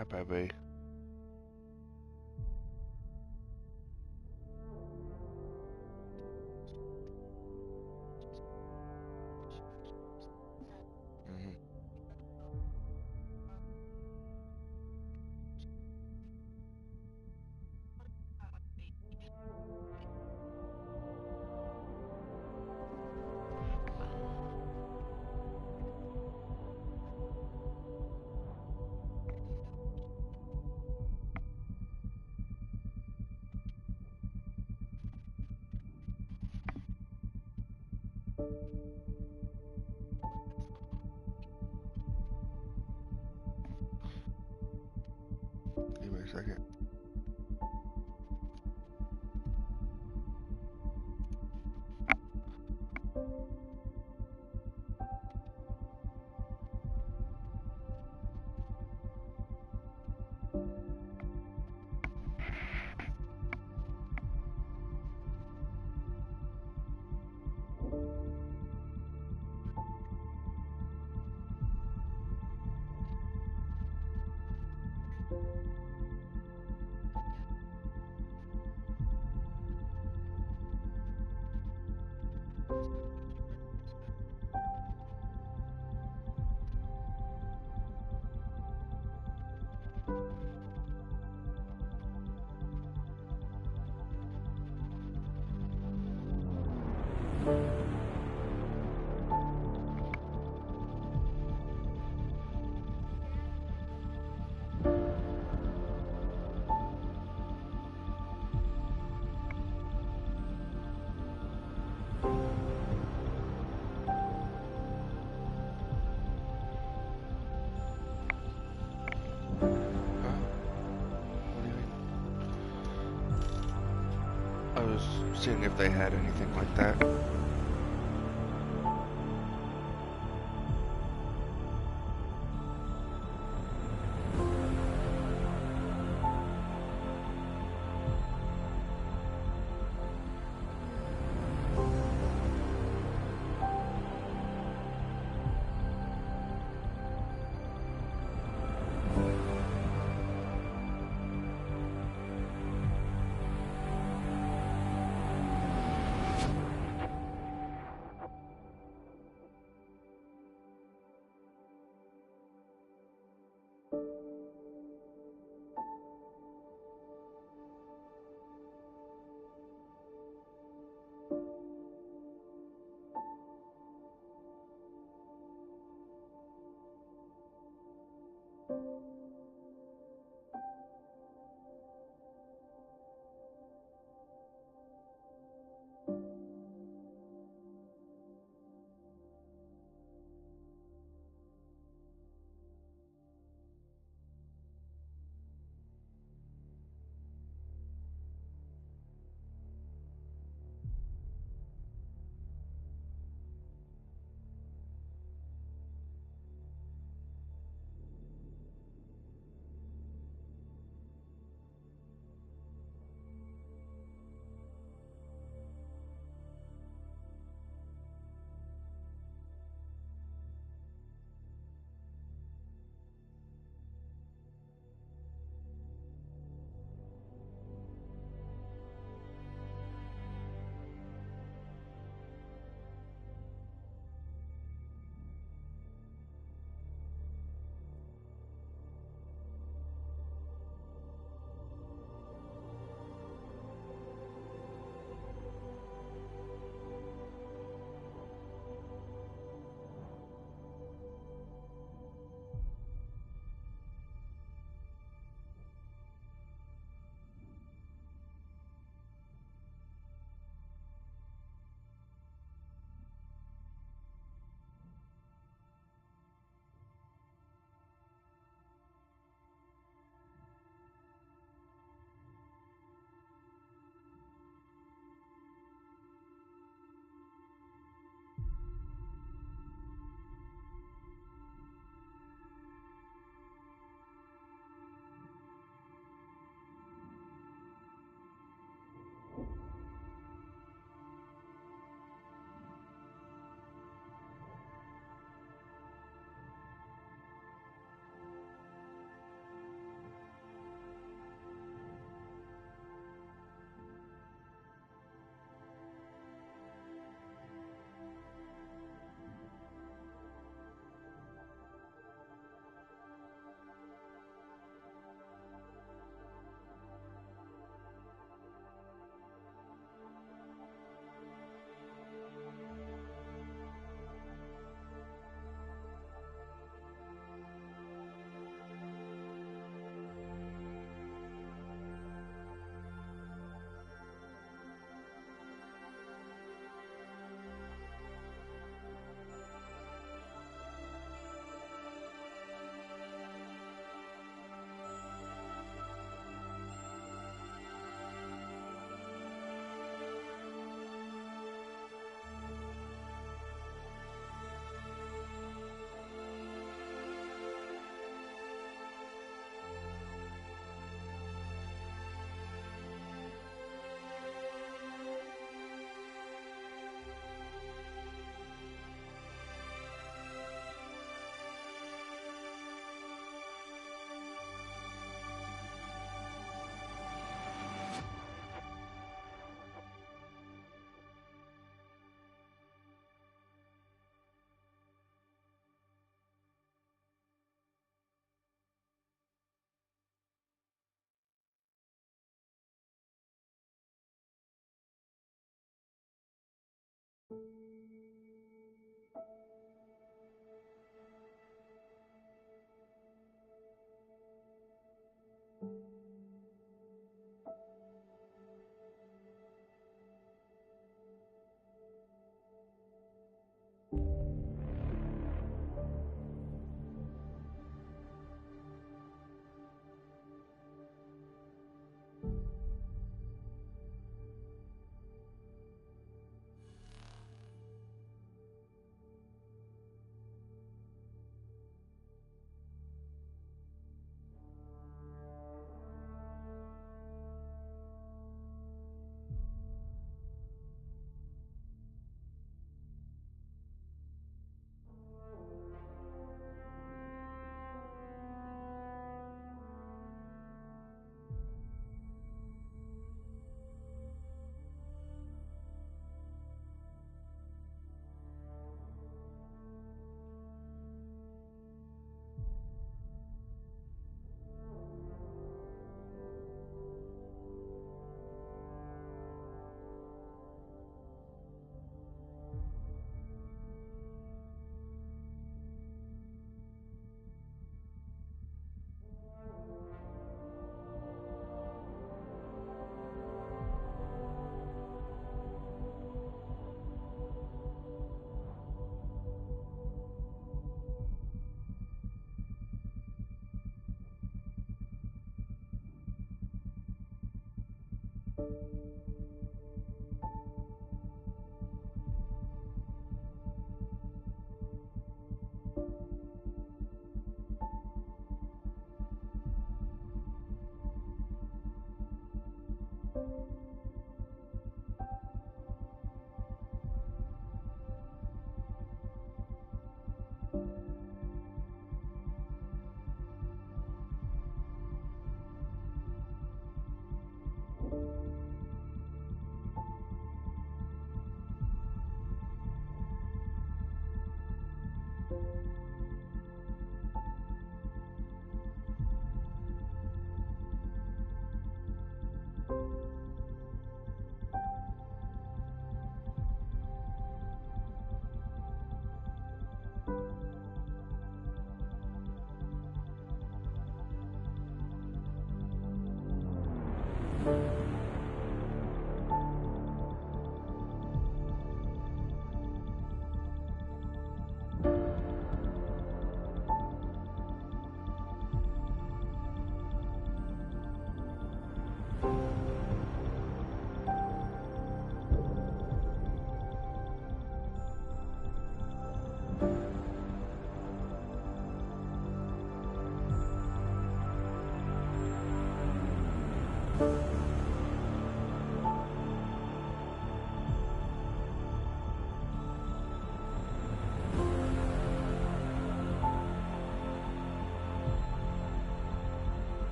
Hi, baby. Hmm. Give me a second. Huh? What do you mean? I was seeing if they had anything like that.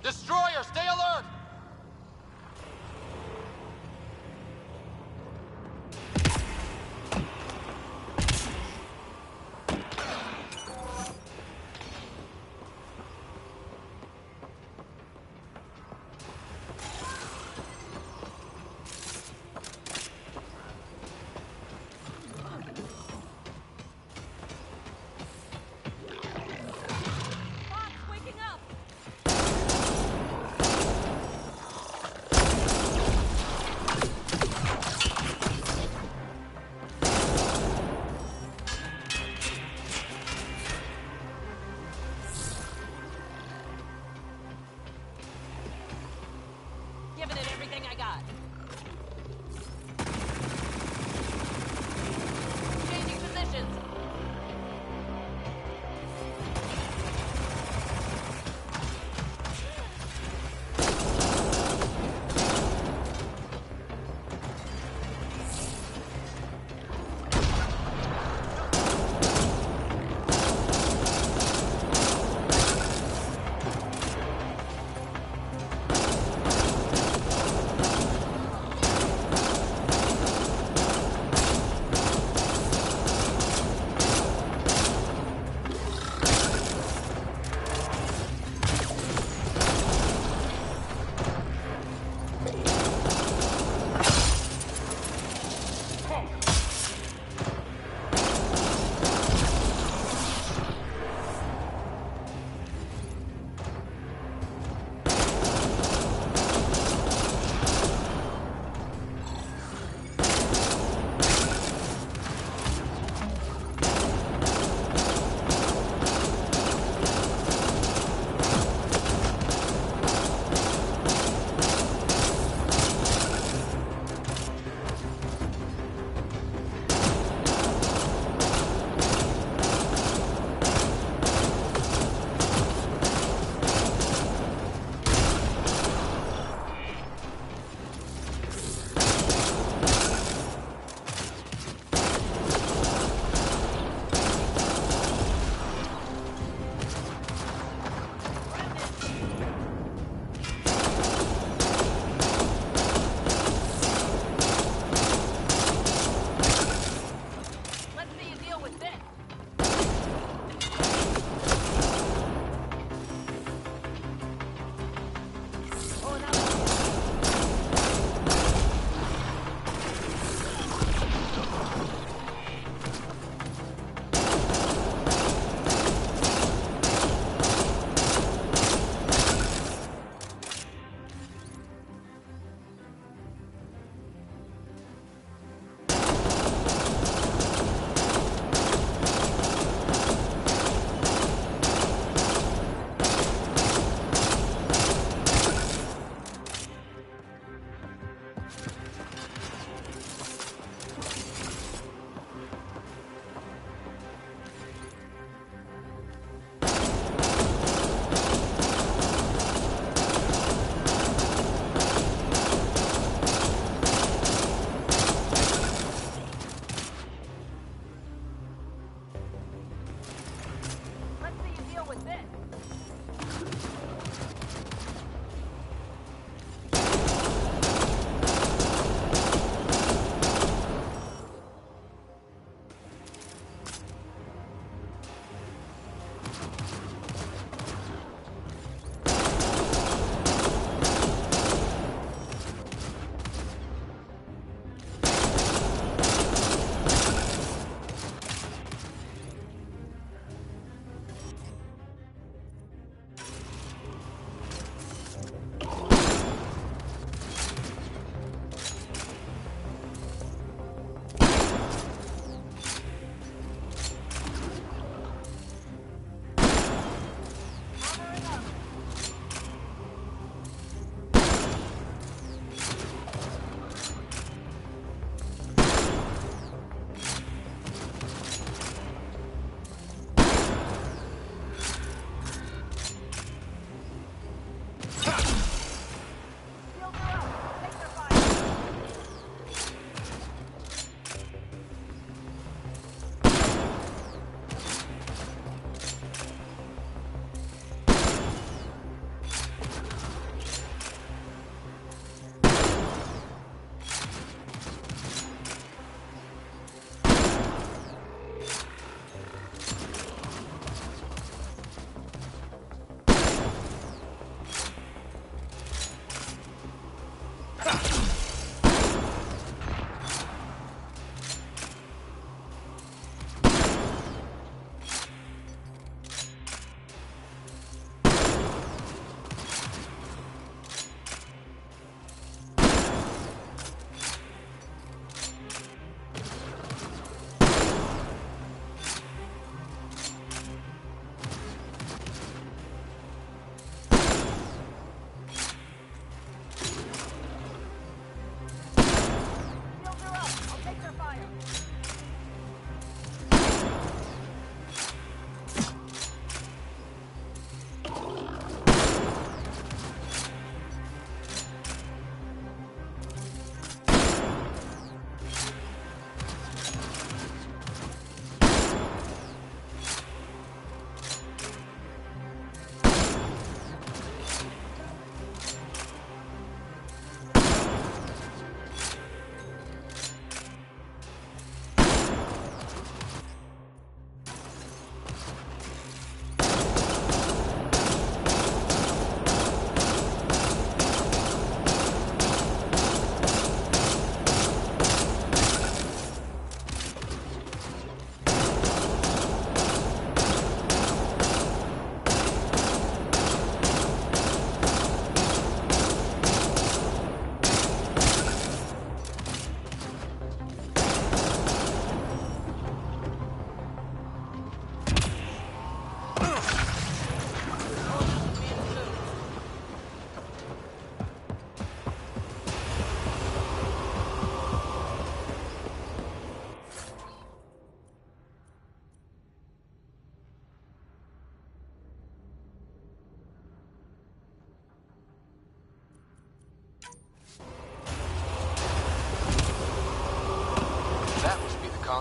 Destroyer, stay alert!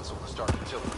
console to start artillery.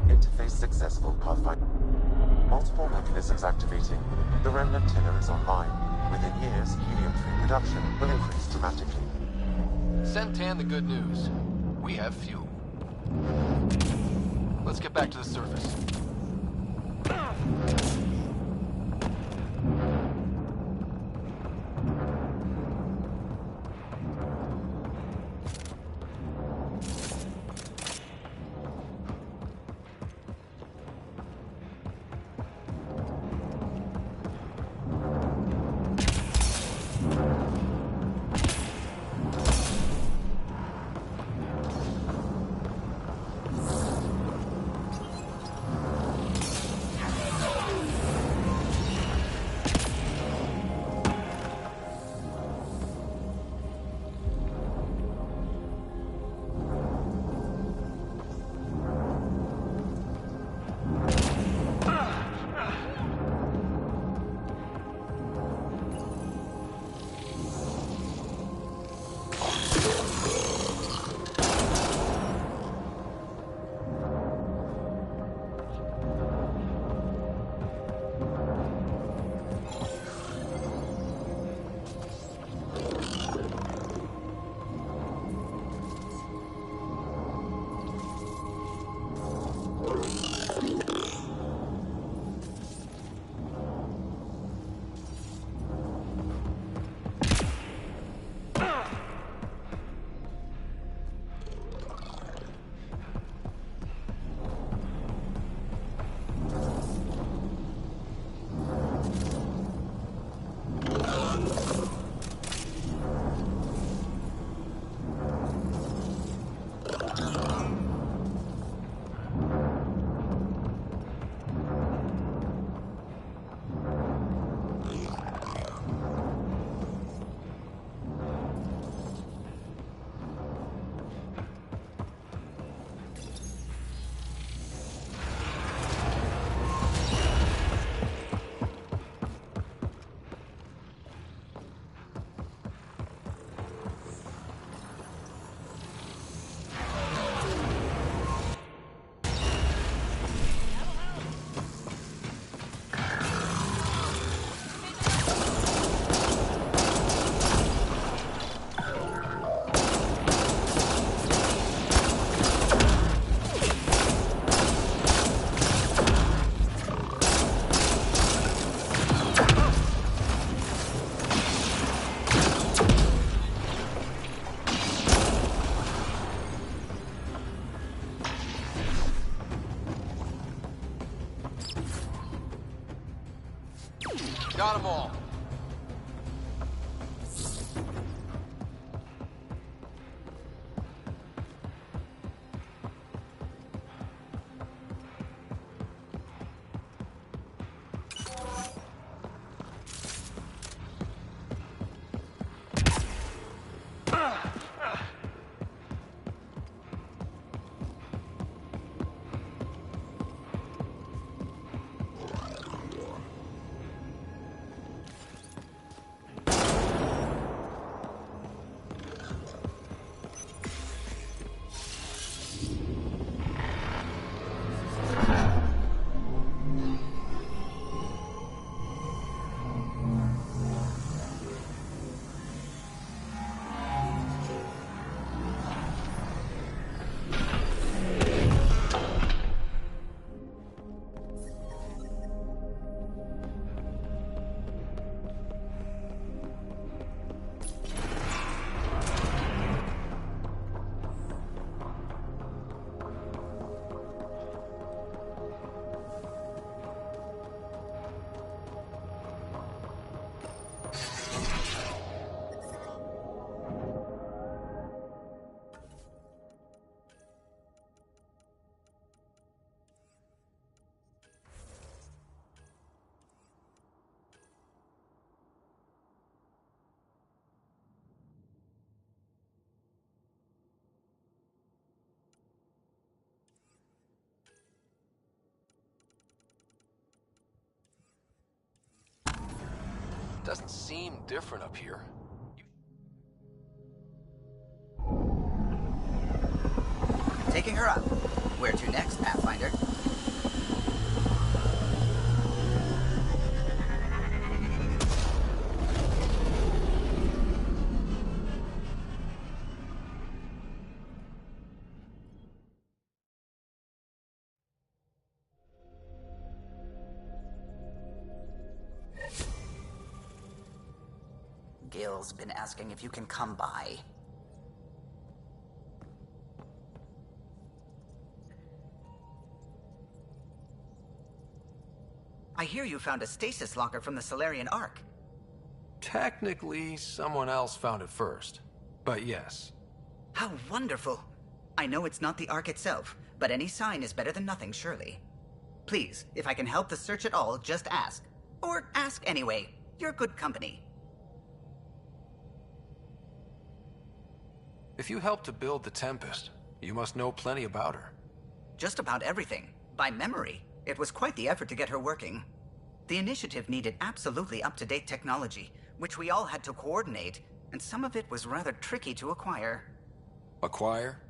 Interface successful, Pathfinder. Multiple mechanisms activating. The remnant tiller is online. Within years, helium-3 production will increase dramatically. Send Tan the good news. We have fuel. Let's get back to the surface. Got them all. Doesn't seem different up here. Taking her up. Where to next, Pathfinder? Gil's been asking if you can come by. I hear you found a stasis locker from the Solarian Ark. Technically, someone else found it first. But yes. How wonderful! I know it's not the Ark itself, but any sign is better than nothing, surely. Please, if I can help the search at all, just ask. Or ask anyway. You're good company. If you helped to build the Tempest, you must know plenty about her. Just about everything. By memory. It was quite the effort to get her working. The initiative needed absolutely up-to-date technology, which we all had to coordinate, and some of it was rather tricky to acquire. Acquire?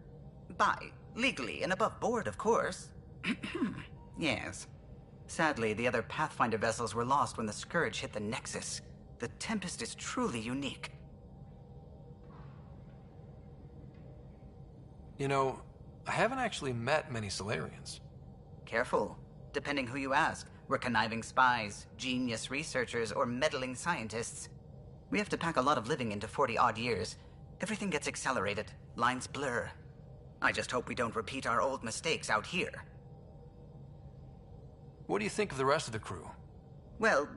Buy. Legally and above board, of course. Yes. Sadly, the other Pathfinder vessels were lost when the Scourge hit the Nexus. The Tempest is truly unique. You know, I haven't actually met many Solarians. Careful. Depending who you ask, we're conniving spies, genius researchers, or meddling scientists. We have to pack a lot of living into 40-odd years. Everything gets accelerated. Lines blur. I just hope we don't repeat our old mistakes out here. What do you think of the rest of the crew? Well,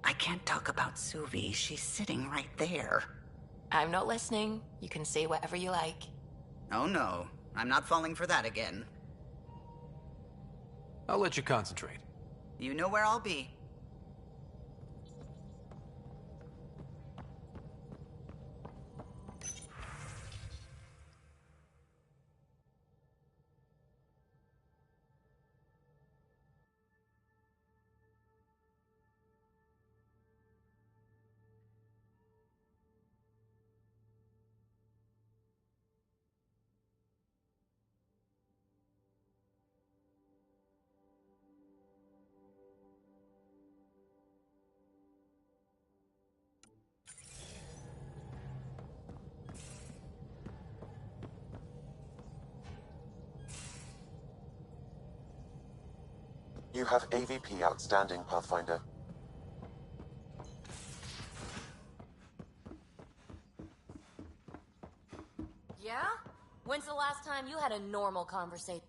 I can't talk about Suvi. She's sitting right there. I'm not listening. You can say whatever you like. Oh no, I'm not falling for that again. I'll let you concentrate. You know where I'll be. You have AVP outstanding, Pathfinder. Yeah? When's the last time you had a normal conversation?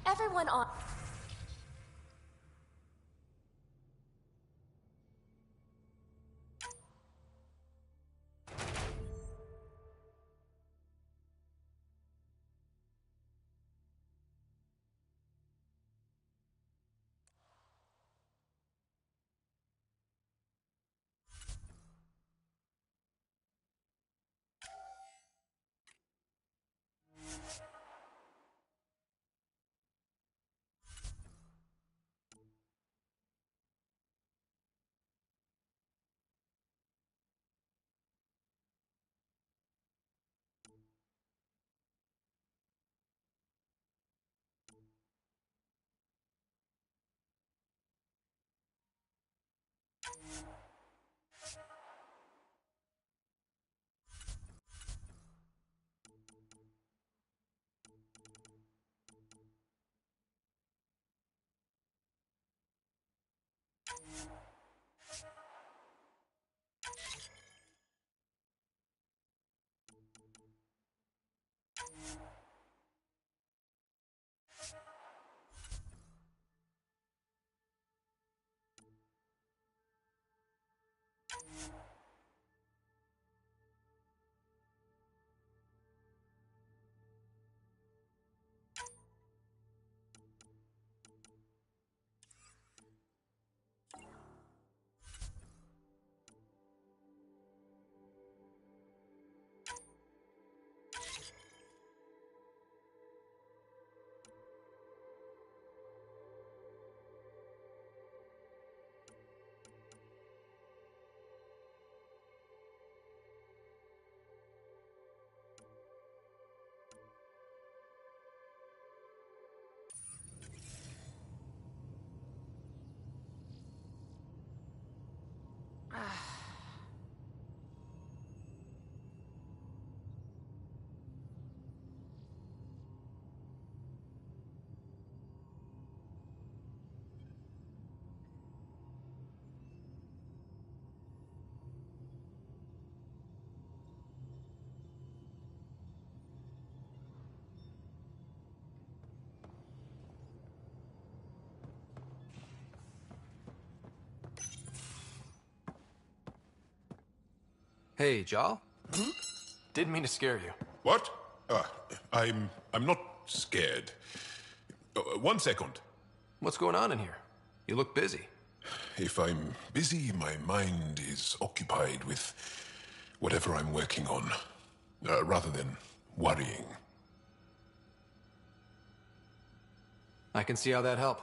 Everyone on. Hey, Jal? Didn't mean to scare you. What? I'm not scared. One second. What's going on in here? You look busy. If I'm busy, my mind is occupied with whatever I'm working on, rather than worrying. I can see how that'd help.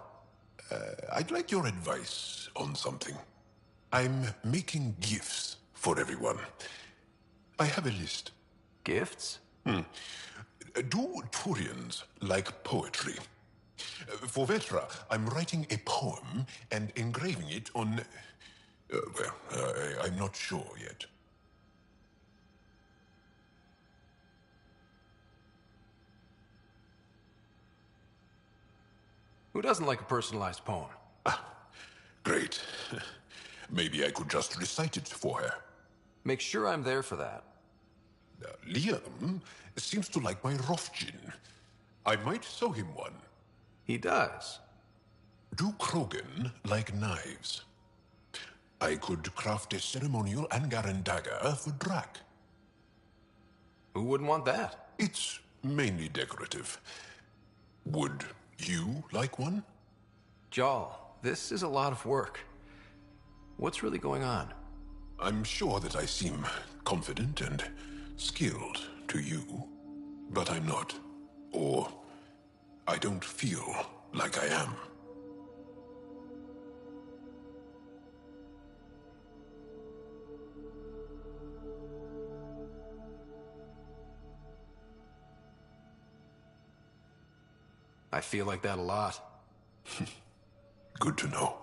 I'd like your advice on something. I'm making gifts for everyone. I have a list. Gifts? Do Turians like poetry? For Vetra, I'm writing a poem and engraving it on... I'm not sure yet. Who doesn't like a personalized poem? Great. Maybe I could just recite it for her. Make sure I'm there for that. Liam seems to like my Rofjin. I might sew him one. He does. Do Krogan like knives? I could craft a ceremonial Angaran dagger for Drac. Who wouldn't want that? It's mainly decorative. Would you like one? Jal, this is a lot of work. What's really going on? I'm sure that I seem confident and skilled to you, but I'm not. Or I don't feel like I am. I feel like that a lot. Good to know.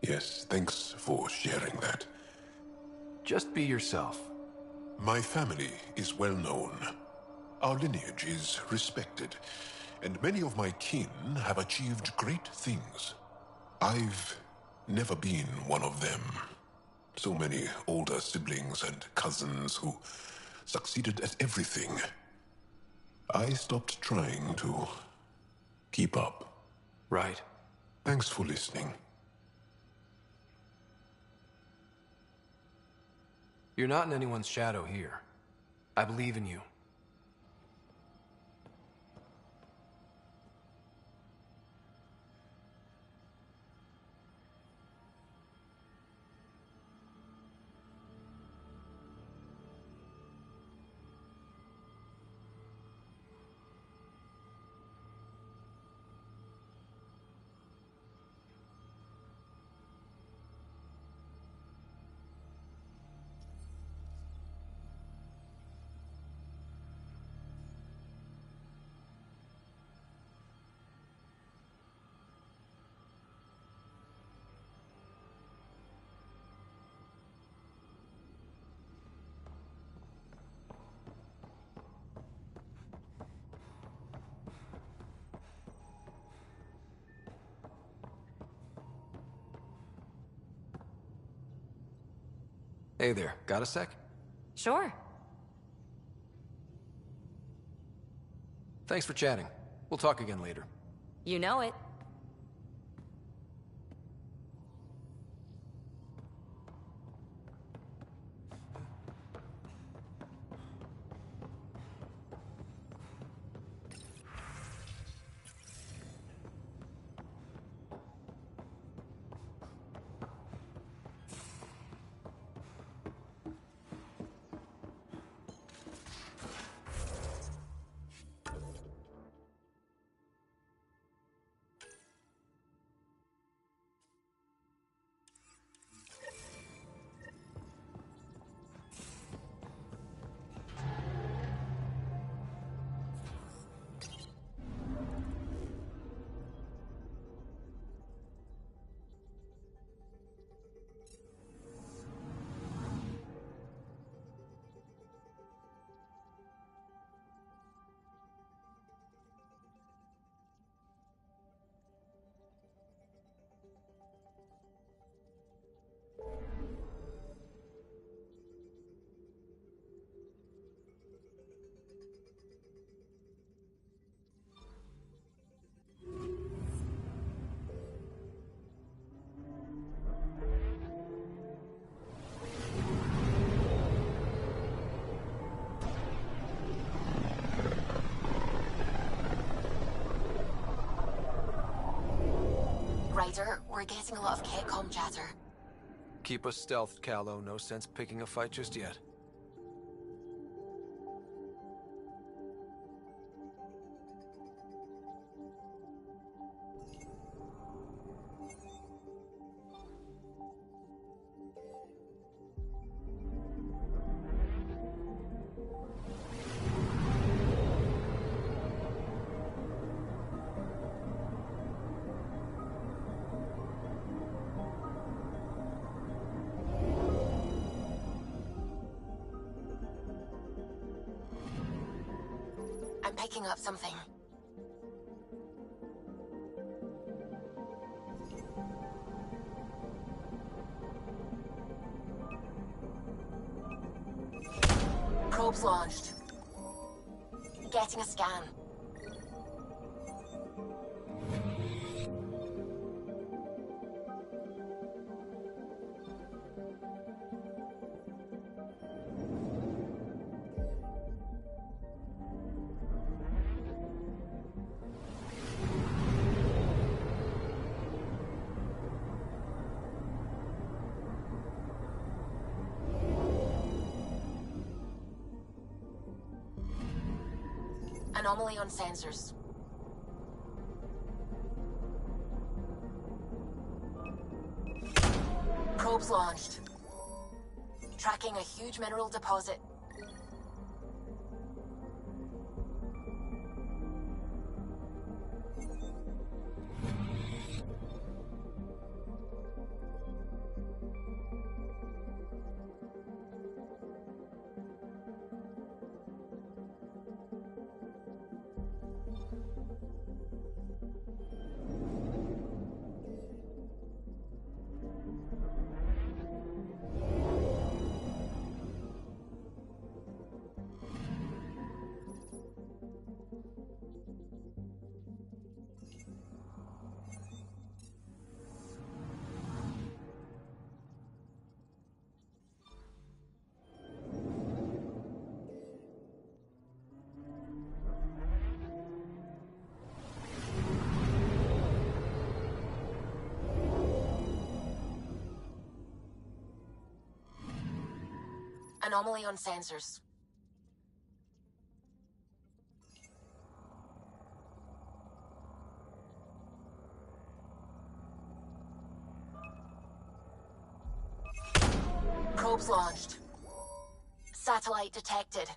Yes, thanks for sharing that. Just be yourself. My family is well known. Our lineage is respected, and many of my kin have achieved great things. I've never been one of them. So many older siblings and cousins who succeeded at everything. I stopped trying to Keep up. Right. Thanks for listening. You're not in anyone's shadow here. I believe in you. Hey there, got a sec? Sure. Thanks for chatting. We'll talk again later. You know it. Ryder, we're getting a lot of Catcom chatter. Keep us stealthed, Callow. No sense picking a fight just yet. I'm picking up something. Probes launched. Getting a scan. Anomaly on sensors. Probes launched. Tracking a huge mineral deposit. Anomaly on sensors. Probes launched. Satellite detected.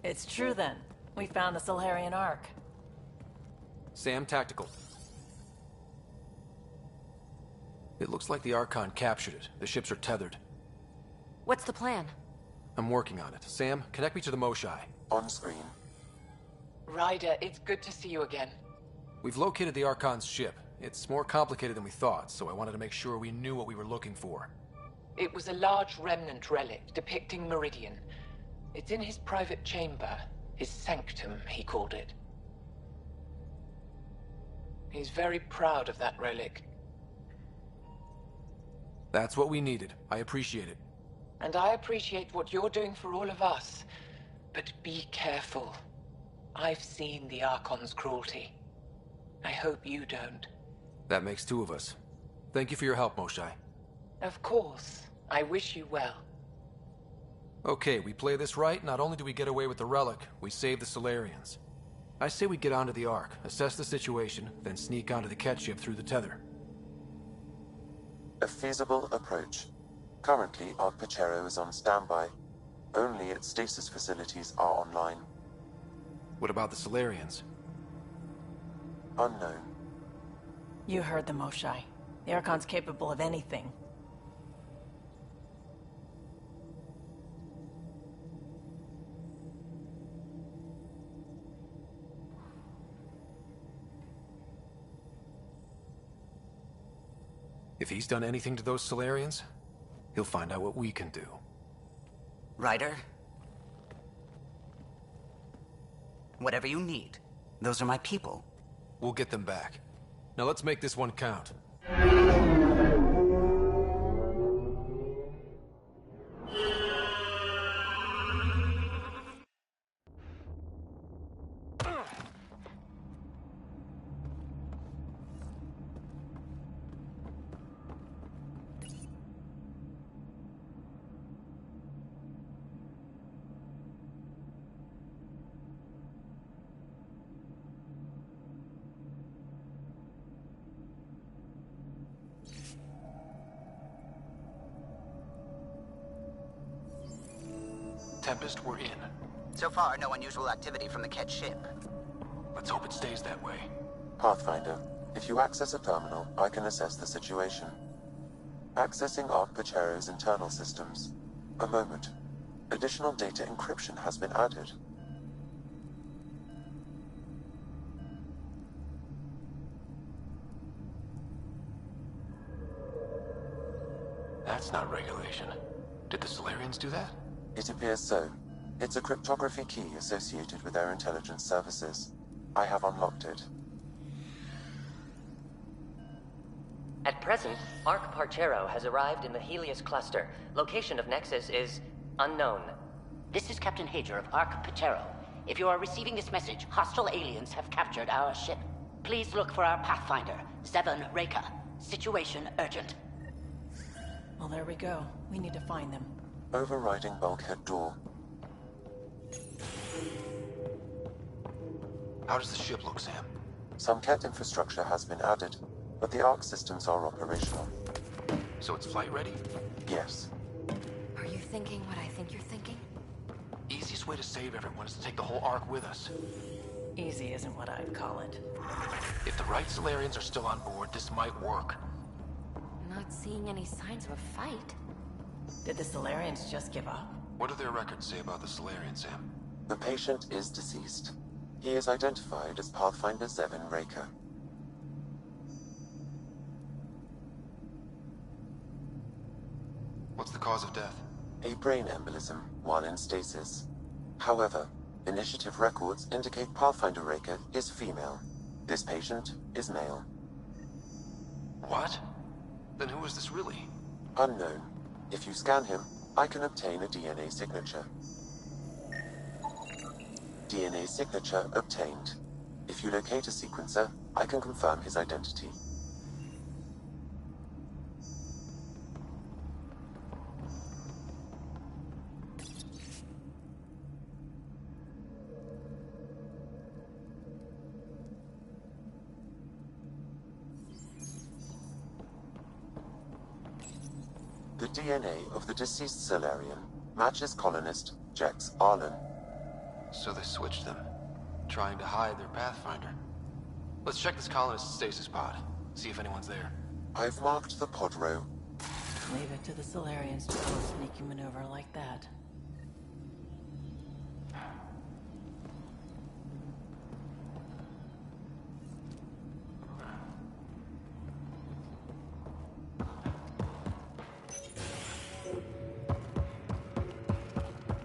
It's true then. We found the Solarian Ark. Sam, tactical. It looks like the Archon captured it. The ships are tethered. What's the plan? I'm working on it. Sam, connect me to the Moshae. On screen. Ryder, it's good to see you again. We've located the Archon's ship. It's more complicated than we thought, so I wanted to make sure we knew what we were looking for. It was a large remnant relic depicting Meridian. It's in his private chamber. His sanctum, he called it. He's very proud of that relic. That's what we needed. I appreciate it. And I appreciate what you're doing for all of us. But be careful. I've seen the Archon's cruelty. I hope you don't. That makes two of us. Thank you for your help, Moshae. Of course. I wish you well. Okay, we play this right, not only do we get away with the relic, we save the Solarians. I say we get onto the Ark, assess the situation, then sneak onto the Ket ship through the tether. A feasible approach. Currently, Ark Pachero is on standby. Only its stasis facilities are online. What about the Solarians? Unknown. You heard the Moshae. The Archon's capable of anything. If he's done anything to those Solarians, he'll find out what we can do. Ryder? Whatever you need. Those are my people. We'll get them back. Now let's make this one count. Tempest, we're in. So far, no unusual activity from the Ket ship. Let's hope it stays that way. Pathfinder, if you access a terminal, I can assess the situation. Accessing Ark Pachero's internal systems. A moment. Additional data encryption has been added. That's not regulation. Did the Solarians do that? It appears so. It's a cryptography key associated with their intelligence services. I have unlocked it. At present, Ark Parchero has arrived in the Helios cluster. Location of Nexus is unknown. This is Captain Hager of Ark Parchero. If you are receiving this message, hostile aliens have captured our ship. Please look for our Pathfinder, Zevon Reka. Situation urgent. Well, there we go. We need to find them. Overriding bulkhead door. How does the ship look, Sam? Some Ket infrastructure has been added, but the Ark systems are operational. So it's flight ready? Yes. Are you thinking what I think you're thinking? Easiest way to save everyone is to take the whole Ark with us. Easy isn't what I'd call it. If the right Solarians are still on board, this might work. Not seeing any signs of a fight. Did the Solarians just give up? What do their records say about the Solarians, Sam? The patient is deceased. He is identified as Pathfinder Zevon Reka. What's the cause of death? A brain embolism while in stasis. However, initiative records indicate Pathfinder Reka is female. This patient is male. What? Then who is this really? Unknown. If you scan him, I can obtain a DNA signature. DNA signature obtained. If you locate a sequencer, I can confirm his identity. The DNA of the deceased Solarian matches colonist Jex Arlen. So they switched them, trying to hide their Pathfinder. Let's check this colonist's stasis pod, see if anyone's there. I've marked the pod row. Leave it to the Solarians to pull a sneaky maneuver like that.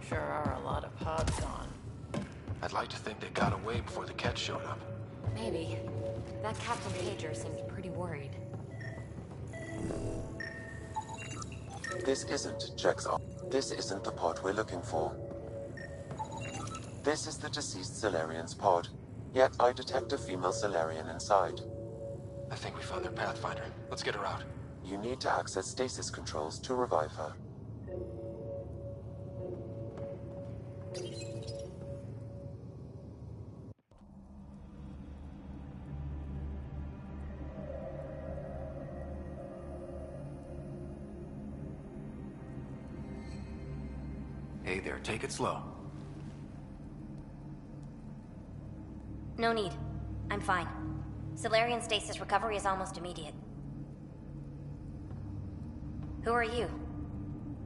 Sure are a lot of pods gone. I'd like to think they got away before the Ket showed up. Maybe. That Captain Pager seems pretty worried. This isn't Jex Arlen. This isn't the pod we're looking for. This is the deceased Solarian's pod, yet I detect a female Solarian inside. I think we found their Pathfinder. Let's get her out. You need to access stasis controls to revive her. Hey there, take it slow. No need. I'm fine. Solarian stasis recovery is almost immediate. Who are you?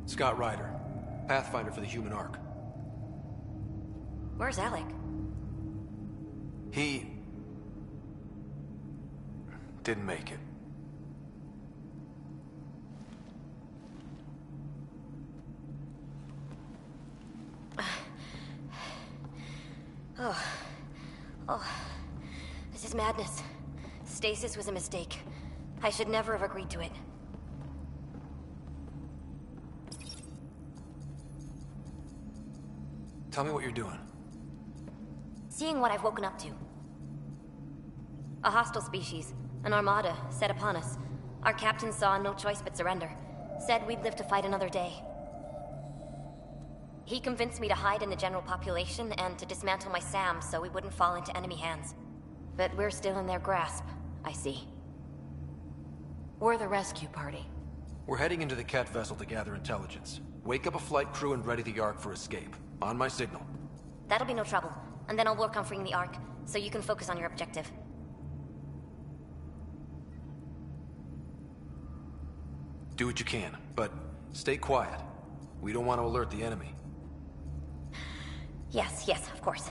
Scott Ryder, Pathfinder for the Human Ark. Where's Alec? He didn't make it. Oh, this is madness. Stasis was a mistake. I should never have agreed to it. Tell me what you're doing. Seeing what I've woken up to. A hostile species, an armada, set upon us. Our captain saw no choice but surrender. Said we'd live to fight another day. He convinced me to hide in the general population and to dismantle my SAM so we wouldn't fall into enemy hands. But we're still in their grasp, I see. We're the rescue party. We're heading into the Ket vessel to gather intelligence. Wake up a flight crew and ready the Ark for escape. On my signal. That'll be no trouble. And then I'll work on freeing the Ark, so you can focus on your objective. Do what you can, but stay quiet. We don't want to alert the enemy. Yes, of course.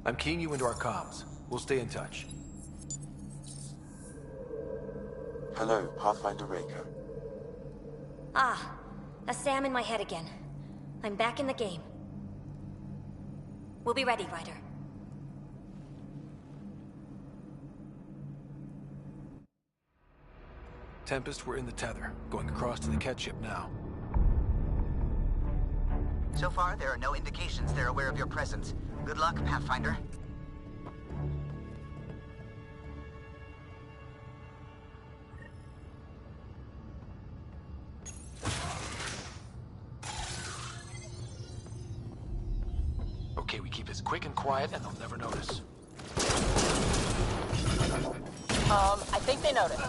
I'm keying you into our comms. We'll stay in touch. Hello, Pathfinder Raker. Ah, a Sam in my head again. I'm back in the game. We'll be ready, Ryder. Tempest, we're in the tether, going across to the Ket ship now. So far, there are no indications they're aware of your presence. Good luck, Pathfinder. Okay, we keep this quick and quiet, and they'll never notice. I think they noticed.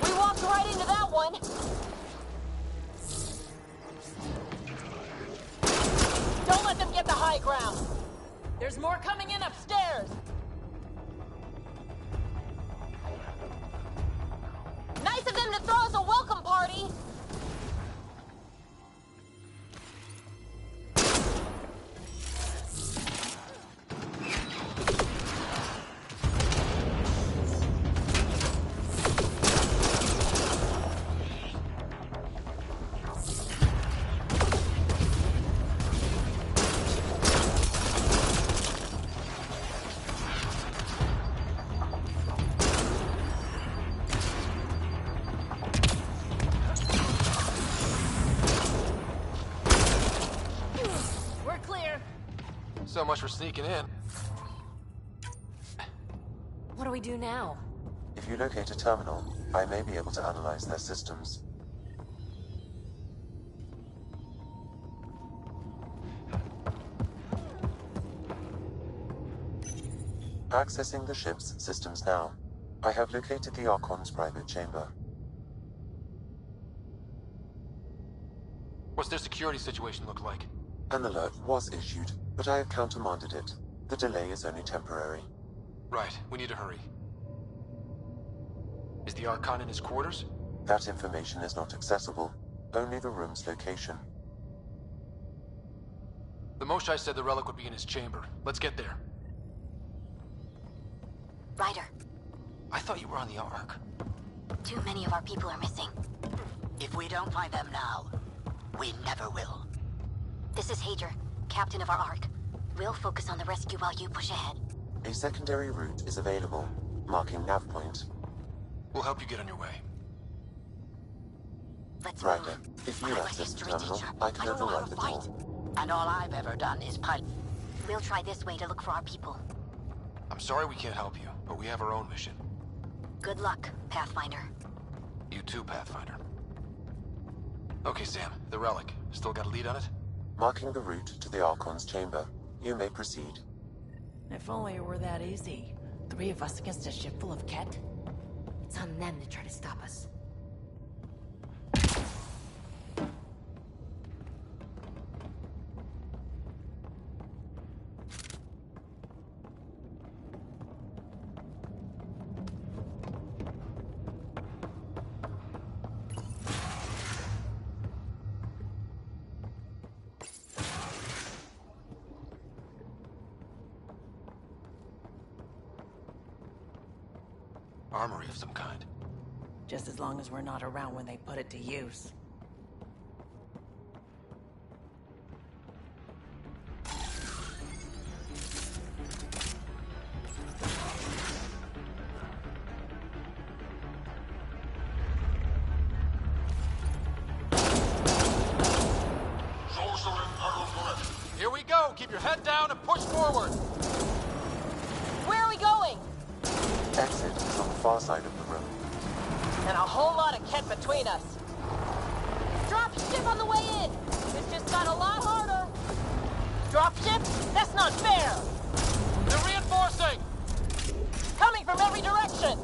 We walked right into that one! Don't let them get the high ground! There's more coming in upstairs! Nice of them to throw us a welcome party! So much for sneaking in. What do we do now? If you locate a terminal, I may be able to analyze their systems. Accessing the ship's systems now. I have located the Archon's private chamber. What's their security situation look like? An alert was issued, but I have countermanded it. The delay is only temporary. Right, we need to hurry. Is the Archon in his quarters? That information is not accessible. Only the room's location. The Moshae said the relic would be in his chamber. Let's get there. Ryder, I thought you were on the Ark. too many of our people are missing. If we don't find them now, we never will. This is Hager, captain of our Ark. We'll focus on the rescue while you push ahead. A secondary route is available, marking nav point. We'll help you get on your way. Let's Ryder, move. if you I'm a access the history terminal, teacher. I can don't know how override to the fight. door. And all I've ever done is pilot. We'll try this way to look for our people. I'm sorry we can't help you, but we have our own mission. Good luck, Pathfinder. You too, Pathfinder. Okay, Sam, the relic. Still got a lead on it? Marking the route to the Archon's chamber. You may proceed. If only it were that easy. 3 of us against a ship full of Ket? It's on them to try to stop us. Armory of some kind. Just as long as we're not around when they put it to use. Here we go! Keep your head down and push forward! Where are we going? Exit is on the far side of the room. And a whole lot of Ket between us. Drop ship on the way in! This just got a lot harder! Drop ship? That's not fair! They're reinforcing! Coming from every direction!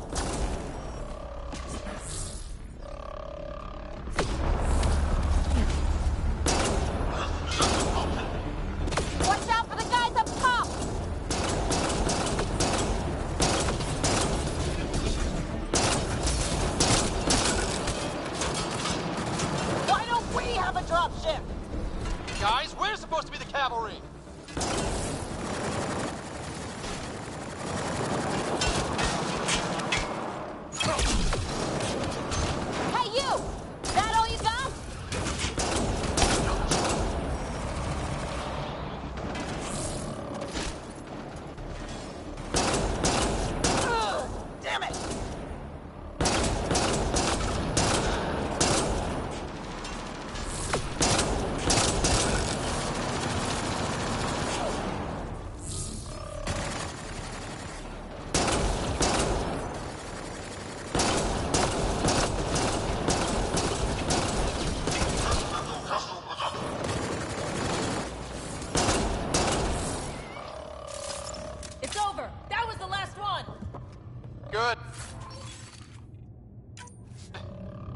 Good.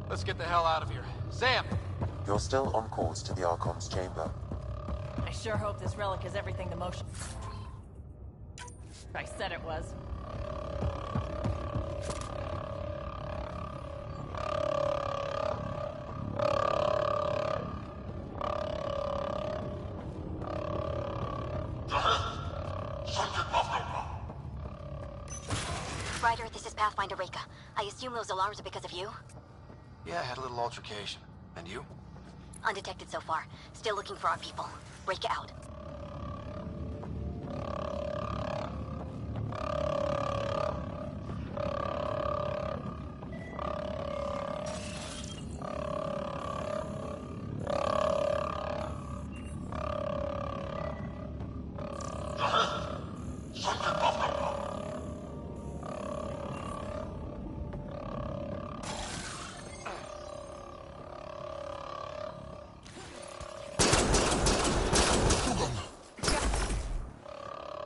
Let's get the hell out of here. Sam! You're still on course to the Archon's chamber. I sure hope this relic is everything the motion... I said it was. Ryder, this is Pathfinder Reka. I assume those alarms are because of you? Yeah, I had a little altercation. And you? Undetected so far. Still looking for our people. Reka out.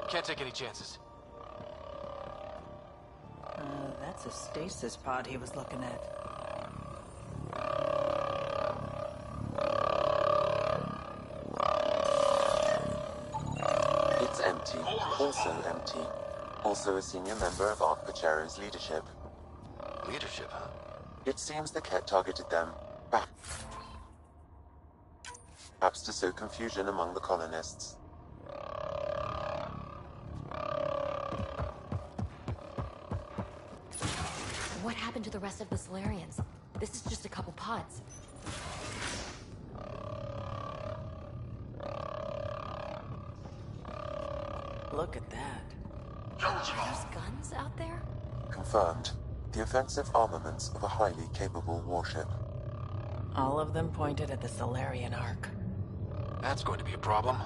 Can't take any chances. That's a stasis pod he was looking at. It's empty. Also empty. Also a senior member of Ark Pachero's leadership. Leadership, huh? It seems the Ket targeted them. Perhaps to sow confusion among the colonists. What happened to the rest of the Solarians? This is just a couple pods. Look at that. Are those guns out there? Confirmed. The offensive armaments of a highly capable warship. All of them pointed at the Solarian Ark. That's going to be a problem.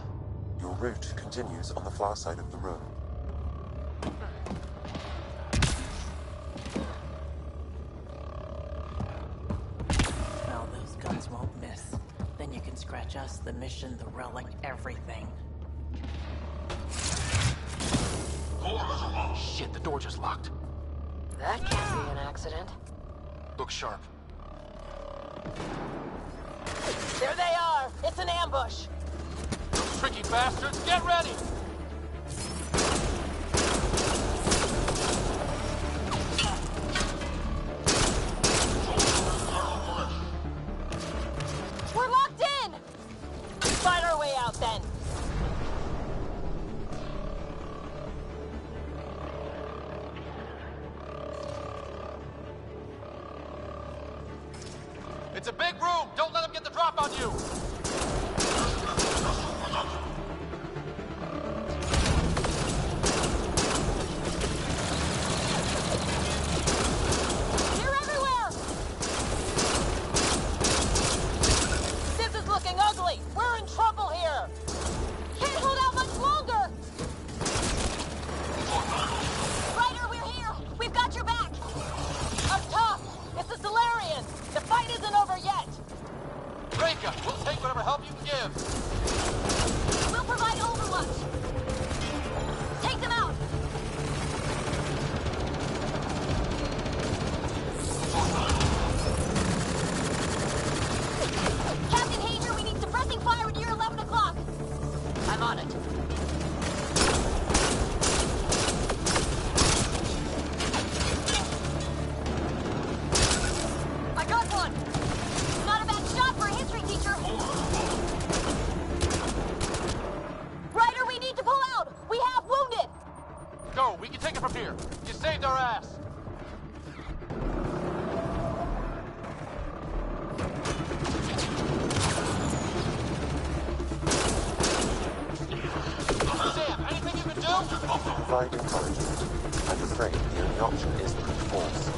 Your route continues on the far side of the room. Well, those guns won't miss. Then you can scratch us, the mission, the relic, everything. Shit, the door just locked. That can't be an accident. Look sharp. There they are! It's an ambush! Those tricky bastards, get ready! We're locked in! Find our way out then! It's a big room! Don't let them get the drop on you! They're everywhere! This is looking ugly! We're in trouble here! Can't hold out much longer! Ryder, we're here! We've got your back! Up top! It's the Solarians! The fight isn't over yet! Reka, we'll take whatever help you can give! We'll provide overwatch! Take them out! Captain Hager, we need suppressing fire near 11 o'clock! I'm on it. I got one! Not a bad shot for a history teacher! Ryder, we need to pull out! We have wounded! Go, we can take it from here. You saved our ass. Sam, anything you can do? Provide encouragement. I'm afraid the only option is brute force.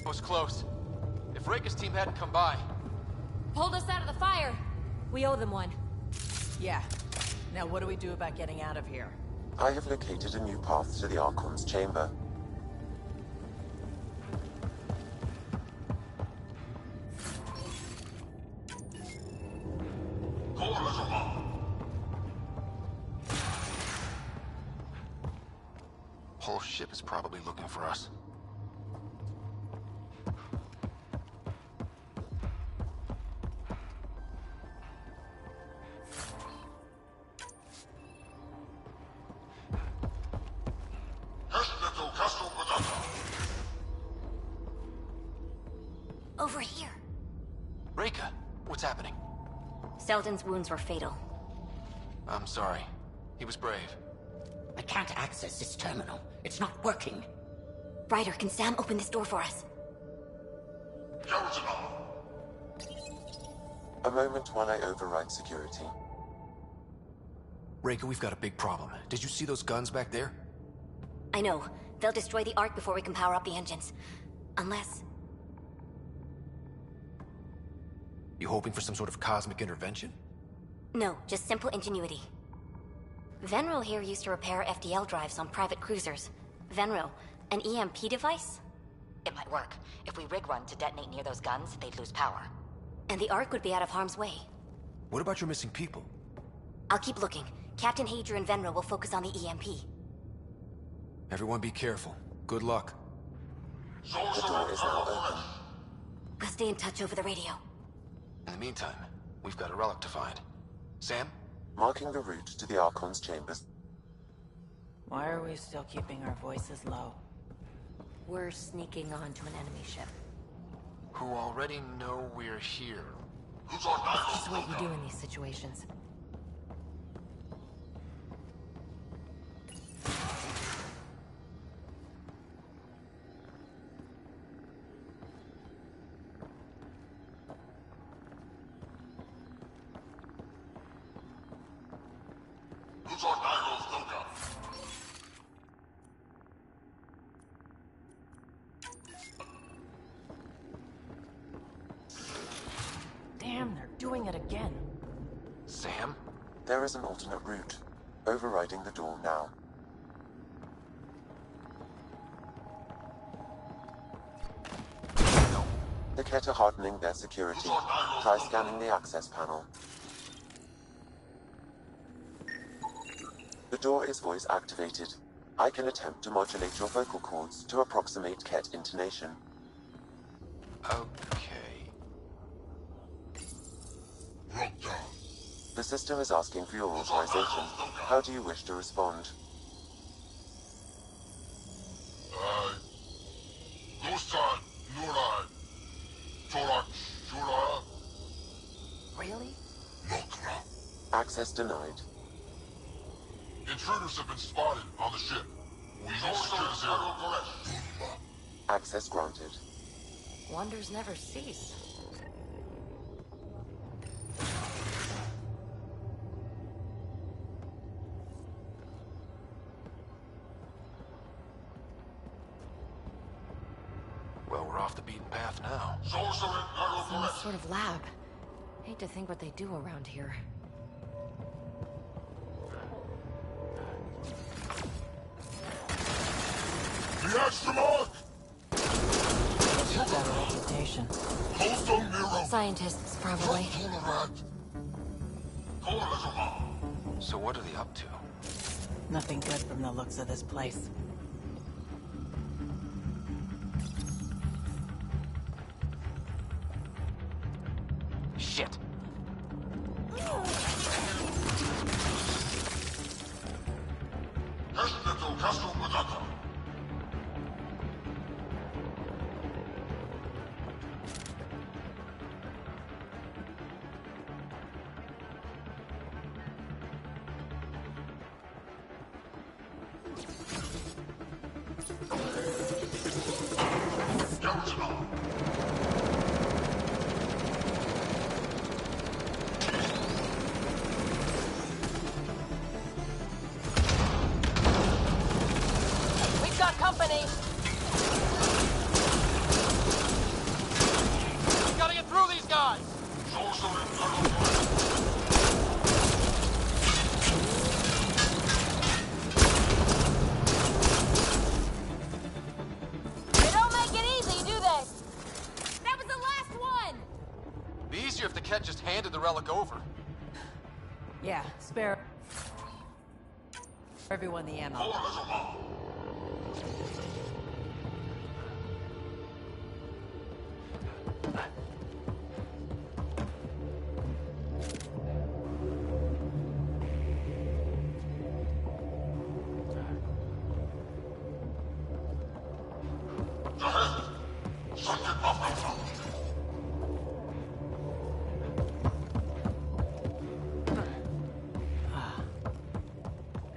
It was close. If Reika's team hadn't come by... Pulled us out of the fire. We owe them one. Yeah. Now what do we do about getting out of here? I have located a new path to the Archon's chamber. Whole ship is probably looking for us. Over here. Reika, what's happening? Selden's wounds were fatal. I'm sorry. He was brave. I can't access this terminal. It's not working. Ryder, can Sam open this door for us? A moment while I override security. Reika, we've got a big problem. Did you see those guns back there? I know. They'll destroy the Ark before we can power up the engines. Unless... You hoping for some sort of cosmic intervention? No, just simple ingenuity. Venril here used to repair FDL drives on private cruisers. Venril, an EMP device? It might work. If we rig one to detonate near those guns, they'd lose power. And the Ark would be out of harm's way. What about your missing people? I'll keep looking. Captain Hadrian and Venril will focus on the EMP. Everyone be careful. Good luck. The door is now open. We'll stay in touch over the radio. In the meantime, we've got a relic to find. Sam? Marking the route to the Archon's chambers. Why are we still keeping our voices low? We're sneaking onto an enemy ship. Who already know we're here. It's just what you do in these situations. Damn, they're doing it again. Sam? There is an alternate route. Overriding the door now. No. The Kett are hardening their security. Try scanning the access panel. The door is voice activated. I can attempt to modulate your vocal cords to approximate Kett intonation. Okay. The system is asking for your authorization. How do you wish to respond? Really? Access denied. Intruders have been spotted on the ship. We need to secure this area. Access granted. Wonders never cease. Well, we're off the beaten path now. Some sort of lab. Hate to think what they do around here. The extra mark! Got a reputation. Scientists, probably. So what are they up to? Nothing good from the looks of this place. Shit. We've got company! handed the relic over. Yeah, spare everyone the ammo.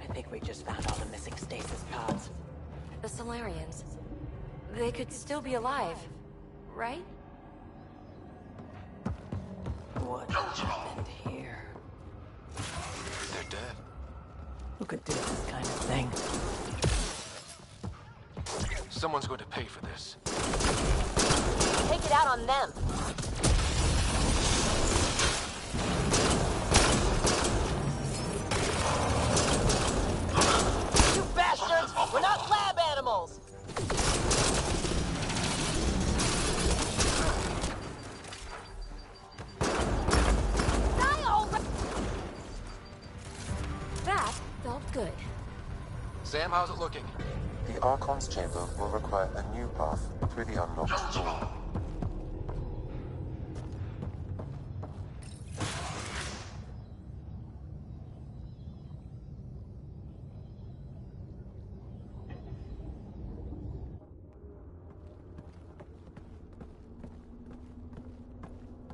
I think we just found all the missing stasis pods. The Solarians. They could still be alive, right? What happened here? They're dead. Who could do this kind of thing? Someone's going to pay for this. Take it out on them. You bastards! We're not lab animals! Die already! That felt good. Sam, how's it looking? The Archon's chamber will require a new path through the unlocked door.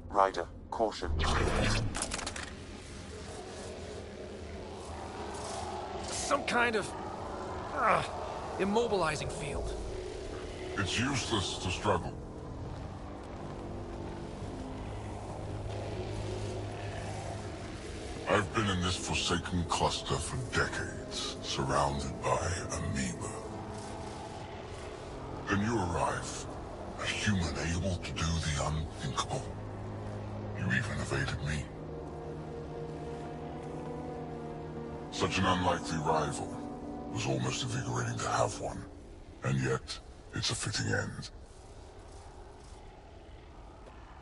Ryder, caution. Some kind of... immobilizing field. It's useless to struggle. I've been in this forsaken cluster for decades, surrounded by amoeba. Then you arrive, a human able to do the unthinkable. You even evaded me. Such an unlikely rival. It was almost invigorating to have one. And yet, it's a fitting end.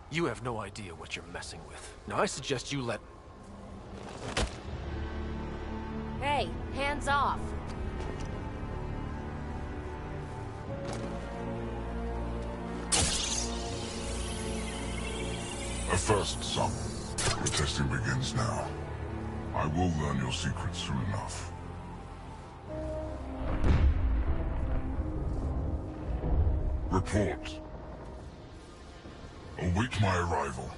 You have no idea what you're messing with. Now I suggest you let... Hey, hands off. A first, son. The testing begins now. I will learn your secrets soon enough. Report. Await my arrival.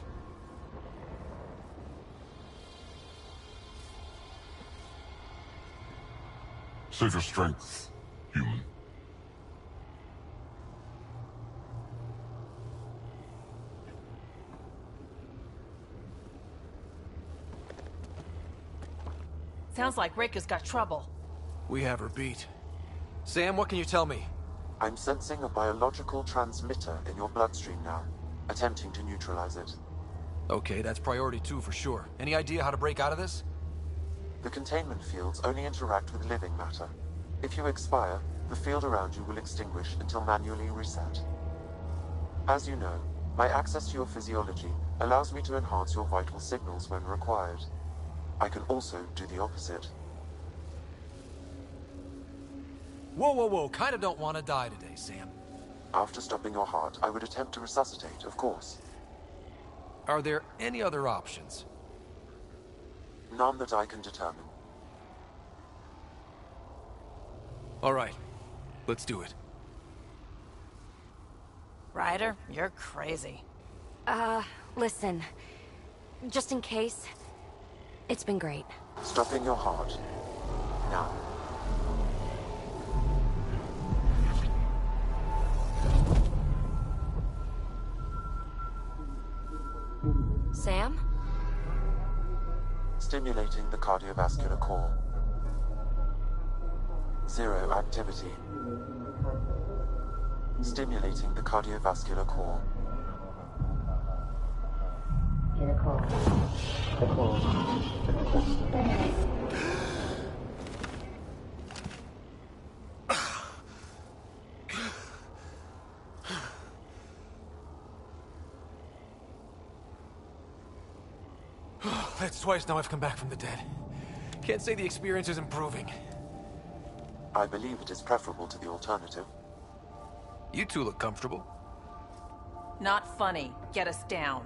Save your strength, human. Sounds like Rick has got trouble. We have her beat. Sam, what can you tell me? I'm sensing a biological transmitter in your bloodstream now, attempting to neutralize it. Okay, that's priority 2 for sure. Any idea how to break out of this? The containment fields only interact with living matter. If you expire, the field around you will extinguish until manually reset. As you know, my access to your physiology allows me to enhance your vital signals when required. I can also do the opposite. Whoa, whoa, whoa. Kinda don't want to die today, Sam. After stopping your heart, I would attempt to resuscitate, of course. Are there any other options? None that I can determine. All right. Let's do it. Ryder, you're crazy. Listen. Just in case, it's been great. Stopping your heart. Now. Sam? Stimulating the cardiovascular core. 0 activity. Stimulating the cardiovascular core. That's twice now I've come back from the dead. Can't say the experience is improving. I believe it is preferable to the alternative. You two look comfortable. Not funny. Get us down.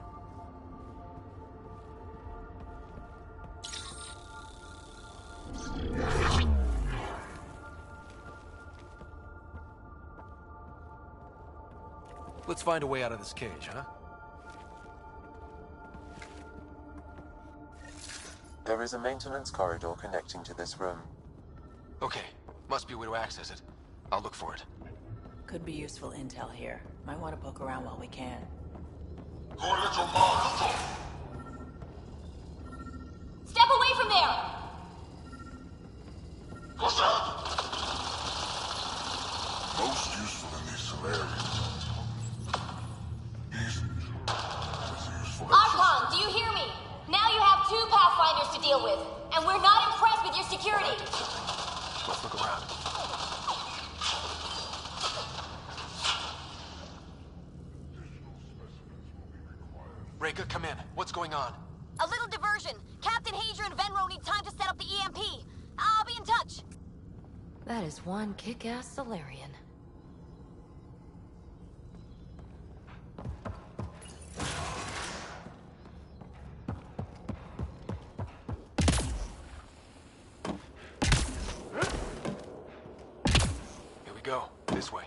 Let's find a way out of this cage, huh? There is a maintenance corridor connecting to this room. Okay, must be a way to access it. I'll look for it. Could be useful intel here. Might want to poke around while we can. Step away from there! What's that? Most useful in these Solarians. Archon, do you hear me? Now you have 2 Pathfinders to deal with, and we're not impressed with your security. Let's look around. Reka, come in. What's going on? A little diversion. Captain Hager and Venro need time to set up the EMP. I'll be in touch. That is one kick-ass Solarian. Here we go. This way.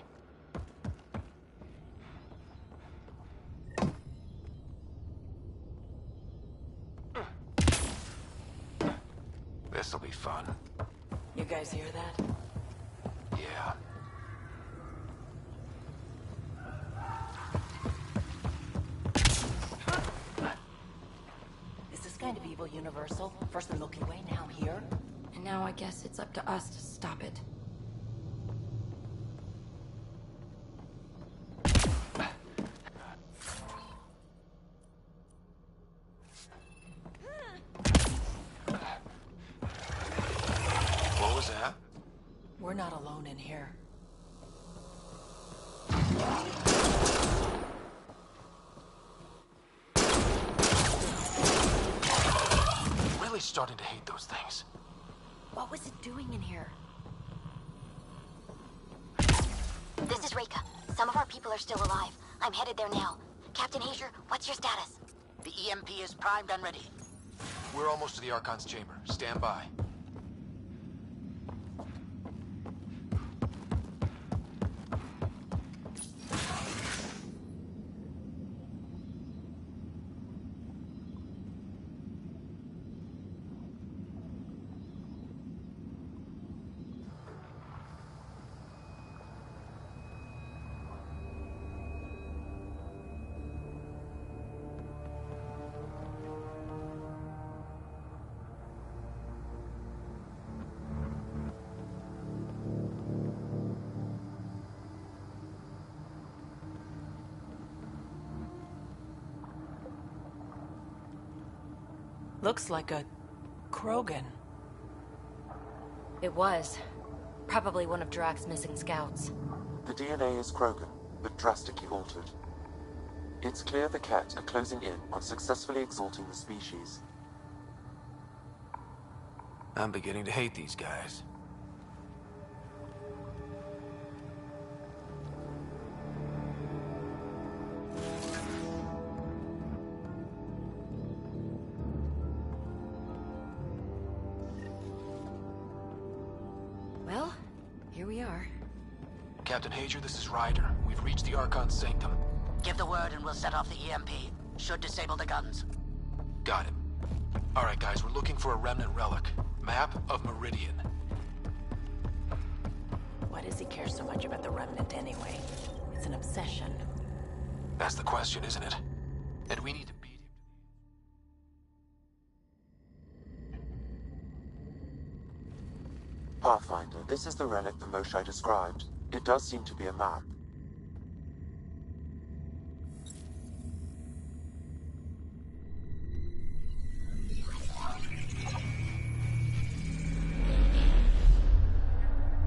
This'll be fun. You guys hear that? Yeah. Is this kind of evil universal? First the Milky Way, now here? And now I guess it's up to us to stop it. What was that? We're not alone in here. Really starting to hate those things. What was it doing in here? This is Reka. Some of our people are still alive. I'm headed there now. Captain Hager, what's your status? The EMP is primed and ready. We're almost to the Archon's chamber. Stand by. Looks like a Krogan. It was. Probably one of Drax's missing scouts. The DNA is Krogan, but drastically altered. It's clear the Ket are closing in on successfully exalting the species. I'm beginning to hate these guys. Well, here we are. Captain Hager, this is Ryder. We've reached the Archon's sanctum. Give the word and we'll set off the EMP. Should disable the guns. Got it. Alright guys, we're looking for a remnant relic. Map of Meridian. Why does he care so much about the remnant anyway? It's an obsession. That's the question, isn't it? And we need to beat him. Pathfinder, this is the relic the Moshae described. It does seem to be a map.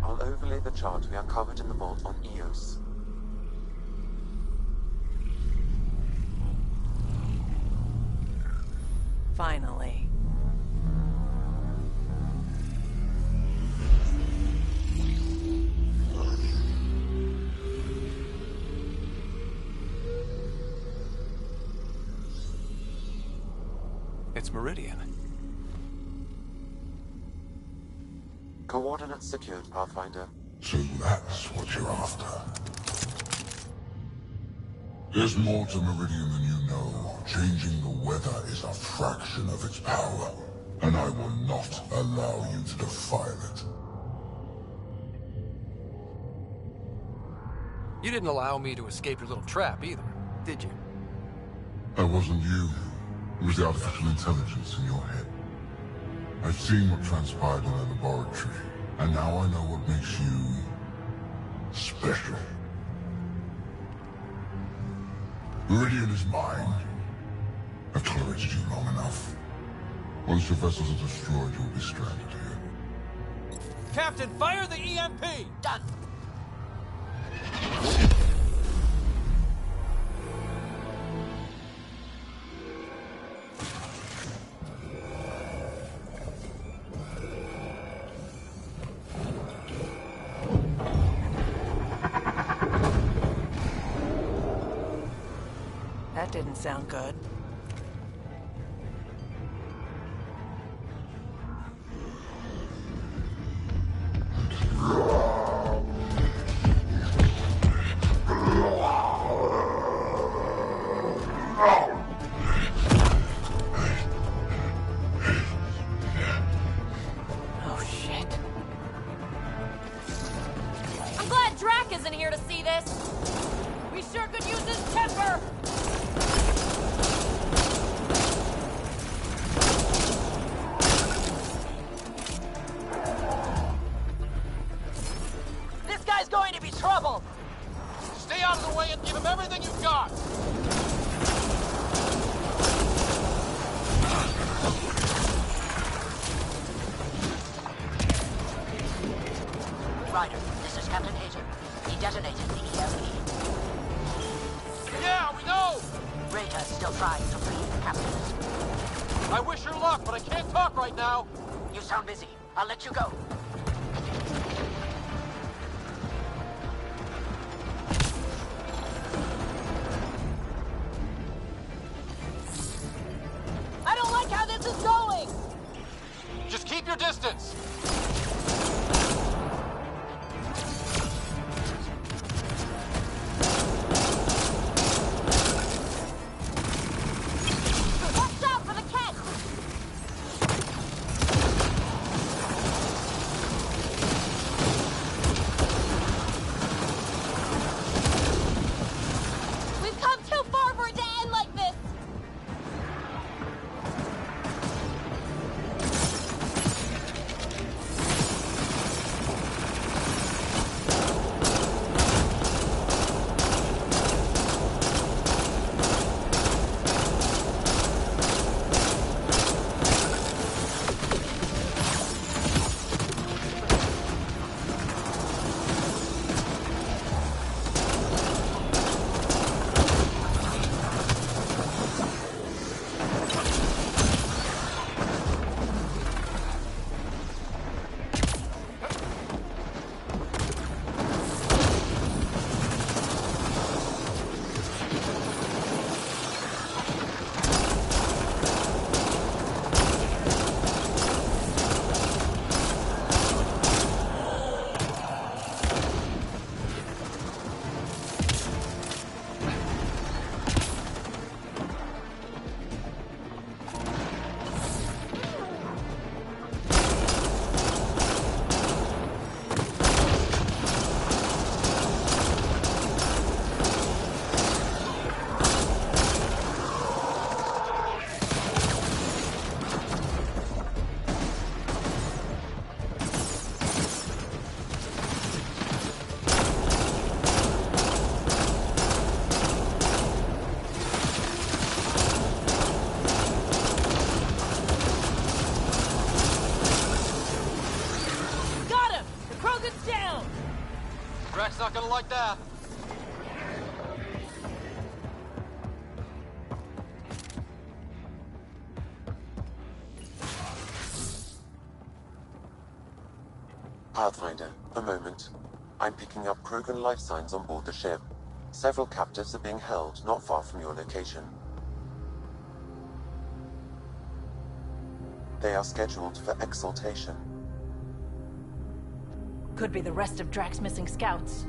I'll overlay the chart we uncovered in the vault on Eos. Finally. It's Meridian. Coordinates secured, Pathfinder. So that's what you're after. There's more to Meridian than you know. Changing the weather is a fraction of its power, and I will not allow you to defile it. You didn't allow me to escape your little trap either, did you? That wasn't you. It was the artificial intelligence in your head. I've seen what transpired in the laboratory, and now I know what makes you special. Meridian is mine. I've tolerated you long enough. Once your vessels are destroyed, you'll be stranded here. Captain, fire the EMP! Done. That didn't sound good. Oh, shit. I'm glad Drac isn't here to see this. We sure could use his temper! This guy's going to be trouble! Stay out of the way and give him everything you've got! Ryder, this is Captain Hager. He detonated the ELE. Yeah, we know! Reyka still trying to free the captives. I wish her luck, but I can't talk right now. You sound busy. I'll let you go. I don't like how this is going! Just keep your distance! Watch out for the cat! We've come too far for it to end like this! Drac's not gonna like that. Pathfinder, a moment. I'm picking up Krogan life signs on board the ship. Several captives are being held not far from your location. They are scheduled for exaltation. Could be the rest of Drax's missing scouts.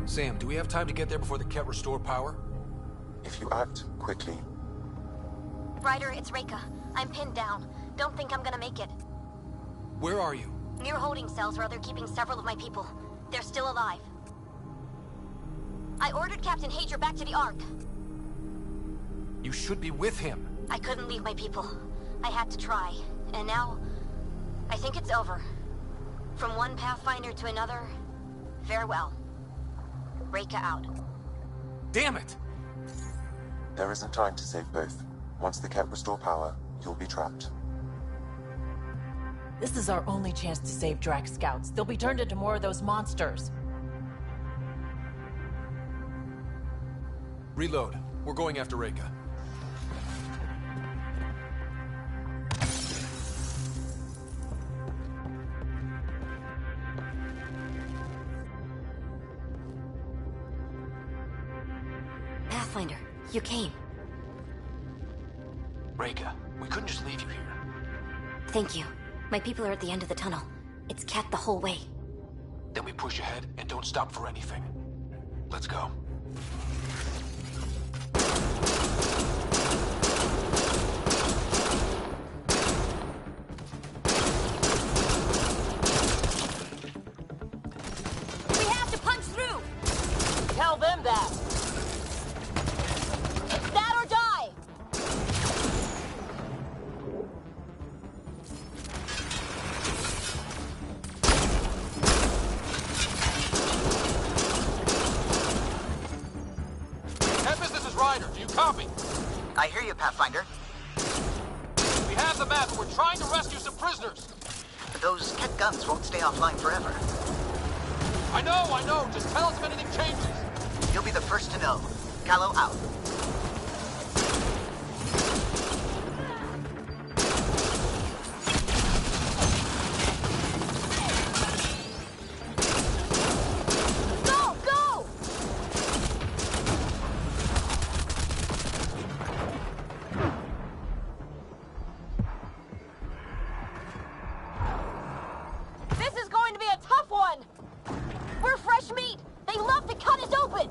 Sam, do we have time to get there before the Ket restore power? If you act quickly. Ryder, it's Reika. I'm pinned down. Don't think I'm gonna make it. Where are you? Near holding cells where they're keeping several of my people. They're still alive. I ordered Captain Hager back to the Ark. You should be with him. I couldn't leave my people. I had to try. And now, I think it's over. From one Pathfinder to another, farewell. Reika out. Damn it! There isn't time to save both. Once the Ket restore power, you'll be trapped. This is our only chance to save Drax scouts. They'll be turned into more of those monsters. Reload. We're going after Reika. Pathfinder, you came. Reika, we couldn't just leave you here. Thank you. My people are at the end of the tunnel. It's Ket the whole way. Then we push ahead and don't stop for anything. Let's go. We have to punch through! Tell them that! It's that or die! Tempest, this is Ryder. Do you copy? I hear you, Pathfinder. We have the map, but we're trying to rescue some prisoners. Those Ket guns won't stay offline forever. I know. Just tell us if anything changes. You'll be the first to know. Callow out. Go! Go! This is going to be a tough one! We're fresh meat! They love to cut us open!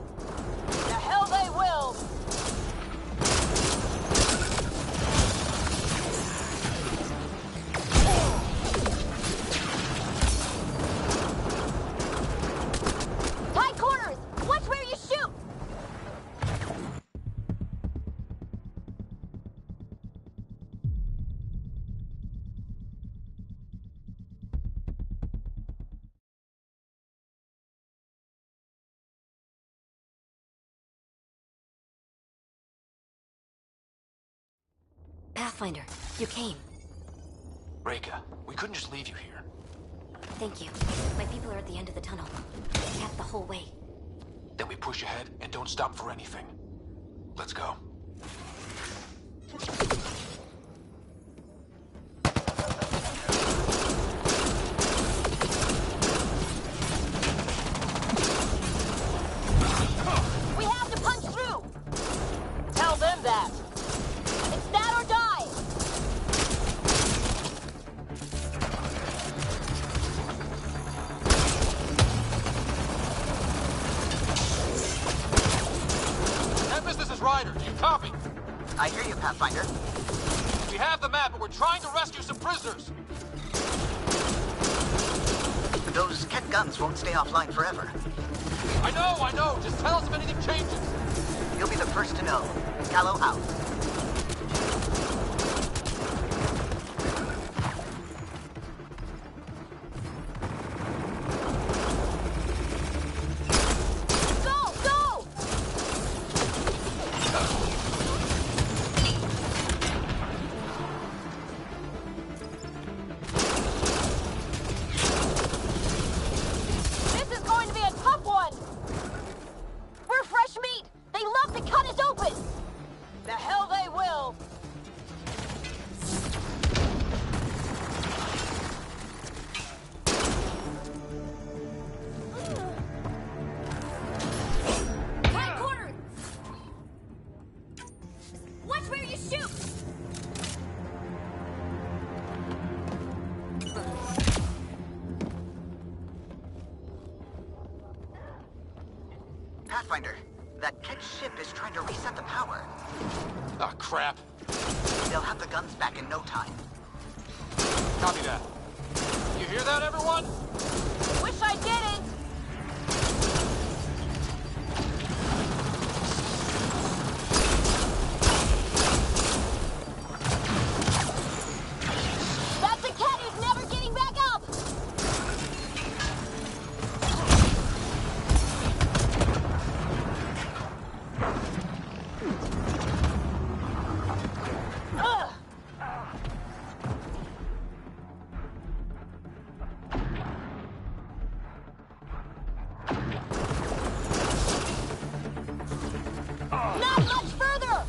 The hell they will! Tight corners! Watch where you shoot! Pathfinder, you came. Reika, we couldn't just leave you here. Thank you. My people are at the end of the tunnel. Ket the whole way. Then we push ahead and don't stop for anything. Let's go. We have to punch through! Tell them that! It's that or die! Tempest, this is Ryder. Do you copy? I hear you, Pathfinder. We have the map, but we're trying to rescue some prisoners. Those Ket guns won't stay offline forever. I know. Just tell us if anything changes. You'll be the first to know. Callow out. Go! Go! This is going to be a tough one! We're fresh meat! They love to cut us open! The hell Pathfinder, that Ketch ship is trying to reset the power. Ah, crap. They'll have the guns back in no time. Copy that. You hear that, everyone? Wish I didn't! That's a cat who's never getting back up! Ugh! Not much further!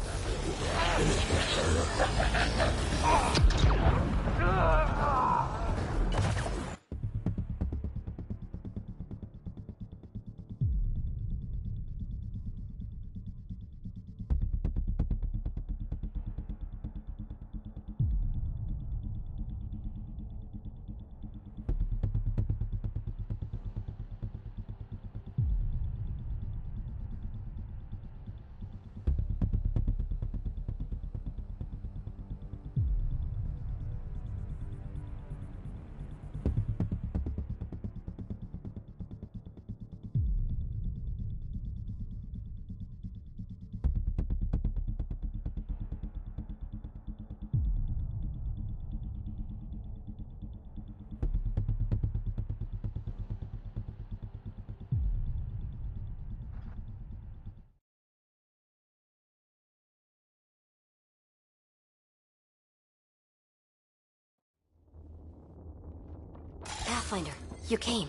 Pathfinder, you came.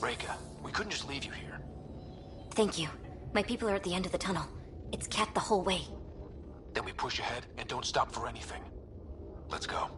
Reka, we couldn't just leave you here. Thank you. My people are at the end of the tunnel. It's Ket the whole way. Then we push ahead and don't stop for anything. Let's go.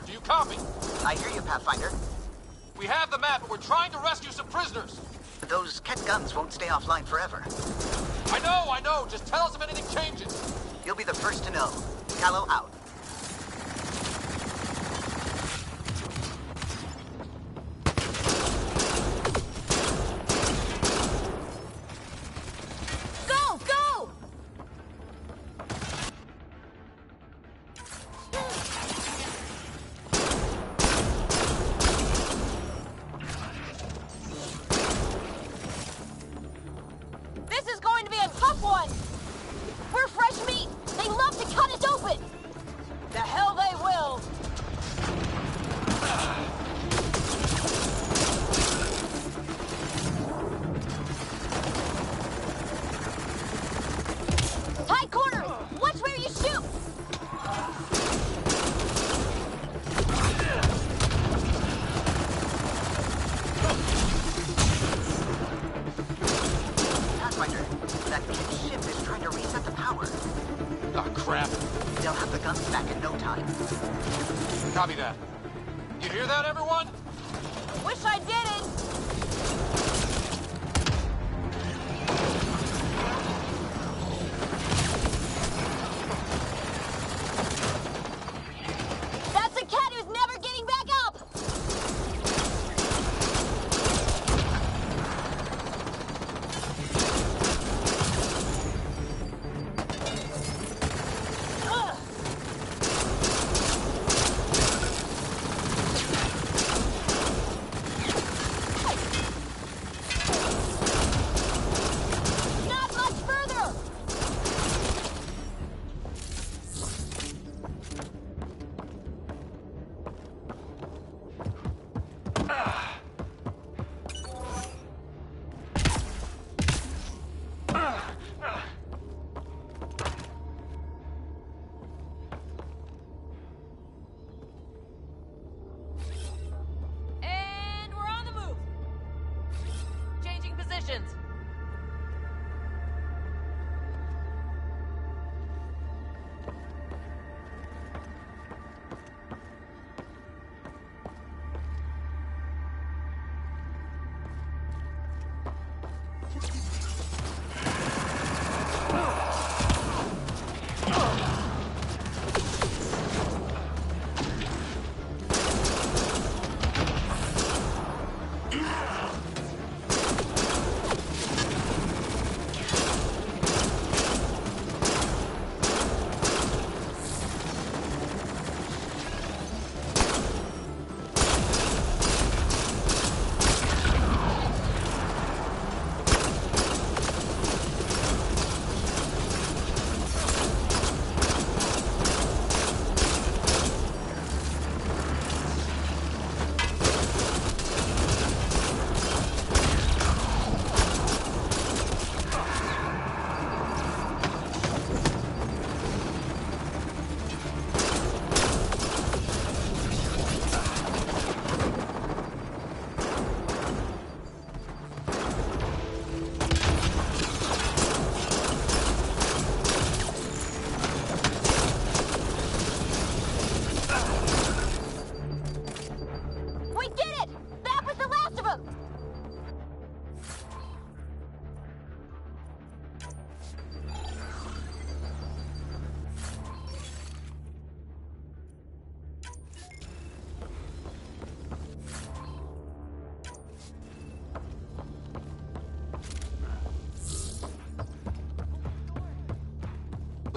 Do you copy? I hear you, Pathfinder. We have the map, and we're trying to rescue some prisoners. Those Ket guns won't stay offline forever. I know. Just tell us if anything changes. You'll be the first to know. Callow out. Copy that. You hear that, everyone? Wish I didn't! That's a cat who's never getting back up!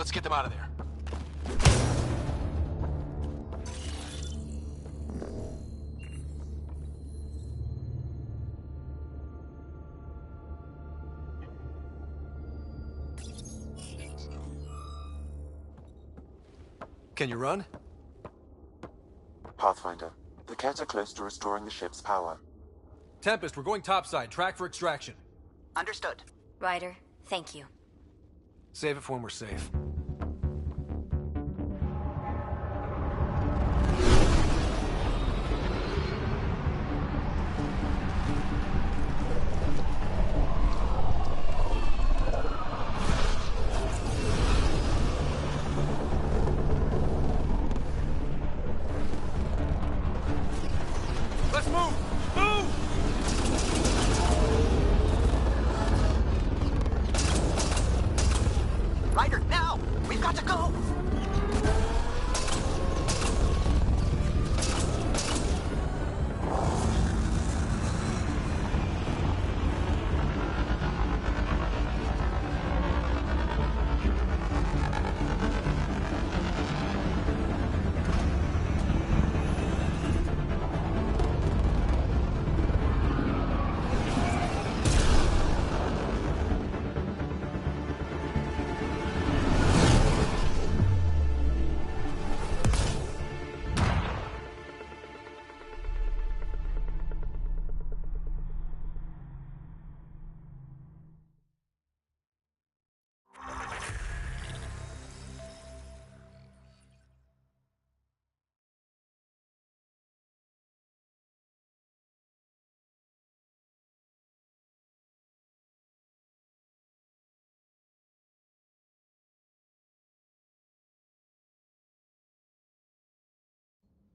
Let's get them out of there. Can you run? Pathfinder, the Kett are close to restoring the ship's power. Tempest, we're going topside. Track for extraction. Understood. Ryder, thank you. Save it for when we're safe. Let's move! Move! Ryder, now! We've got to go!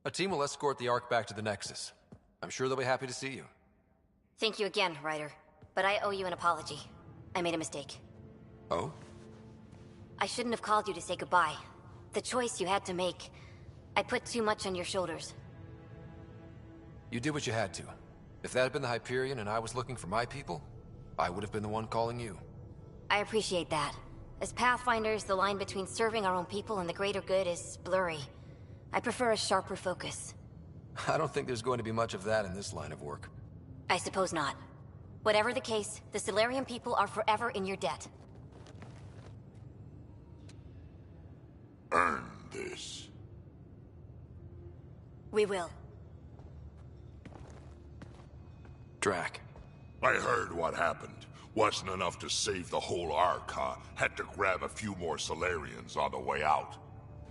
A team will escort the Ark back to the Nexus. I'm sure they'll be happy to see you. Thank you again, Ryder. But I owe you an apology. I made a mistake. Oh? I shouldn't have called you to say goodbye. The choice you had to make. I put too much on your shoulders. You did what you had to. If that had been the Hyperion and I was looking for my people, I would have been the one calling you. I appreciate that. As Pathfinders, the line between serving our own people and the greater good is blurry. I prefer a sharper focus. I don't think there's going to be much of that in this line of work. I suppose not. Whatever the case, the Solarian people are forever in your debt. Earn this. We will. Drac. I heard what happened. Wasn't enough to save the whole Ark, huh? Had to grab a few more Solarians on the way out.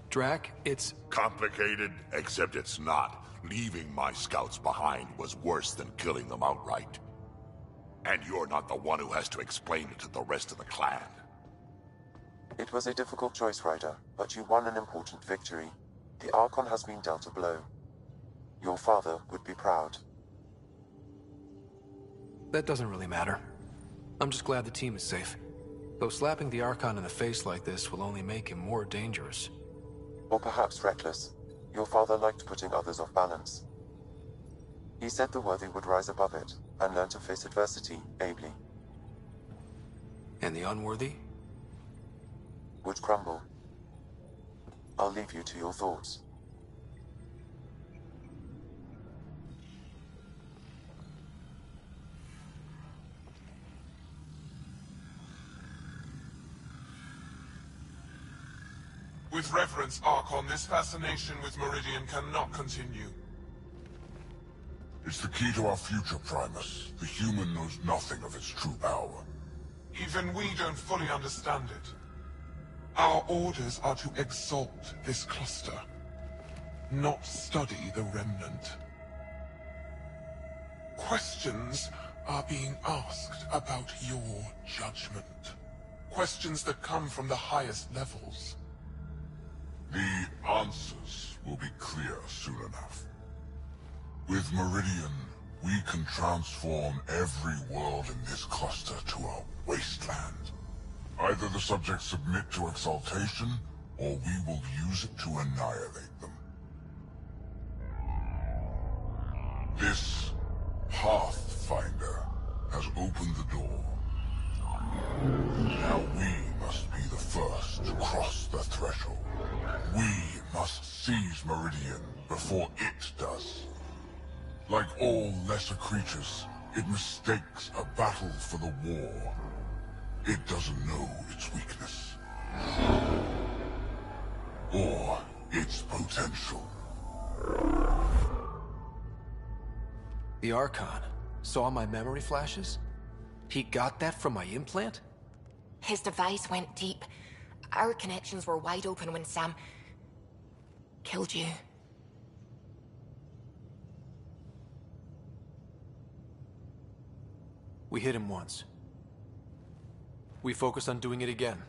Drac, it's... complicated, except it's not. Leaving my scouts behind was worse than killing them outright. And you're not the one who has to explain it to the rest of the clan. It was a difficult choice, Ryder, but you won an important victory. The Archon has been dealt a blow. Your father would be proud. That doesn't really matter. I'm just glad the team is safe. Though slapping the Archon in the face like this will only make him more dangerous. Or perhaps reckless. Your father liked putting others off balance. He said the worthy would rise above it, and learn to face adversity ably. And the unworthy? Would crumble. I'll leave you to your thoughts. With reverence, Archon, this fascination with Meridian cannot continue. It's the key to our future, Primus. The human knows nothing of its true power. Even we don't fully understand it. Our orders are to exalt this cluster, not study the remnant. Questions are being asked about your judgment. Questions that come from the highest levels. The answers will be clear soon enough. With Meridian, we can transform every world in this cluster to a wasteland. Either the subjects submit to exaltation, or we will use it to annihilate them. This Pathfinder has opened the door. Now we must be the first to cross the leaves Meridian before it does. Like all lesser creatures, it mistakes a battle for the war. It doesn't know its weakness. Or its potential. The Archon saw my memory flashes? He got that from my implant? His device went deep. Our connections were wide open when Sam killed you. We hit him once. We focus on doing it again.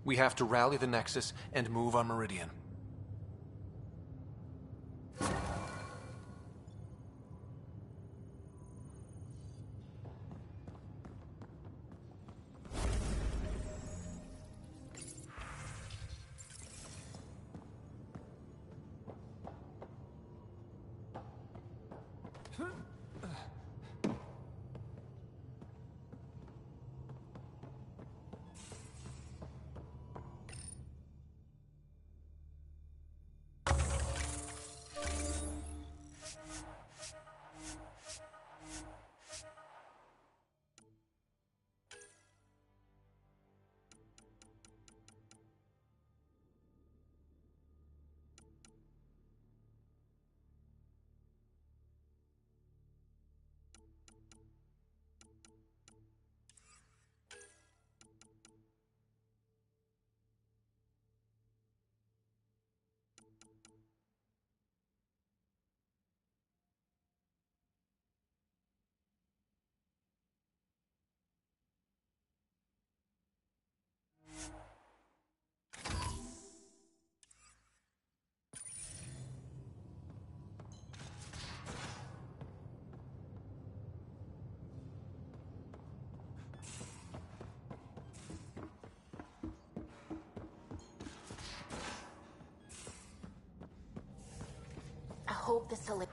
We have to rally the Nexus and move on Meridian. I hope the Solarians.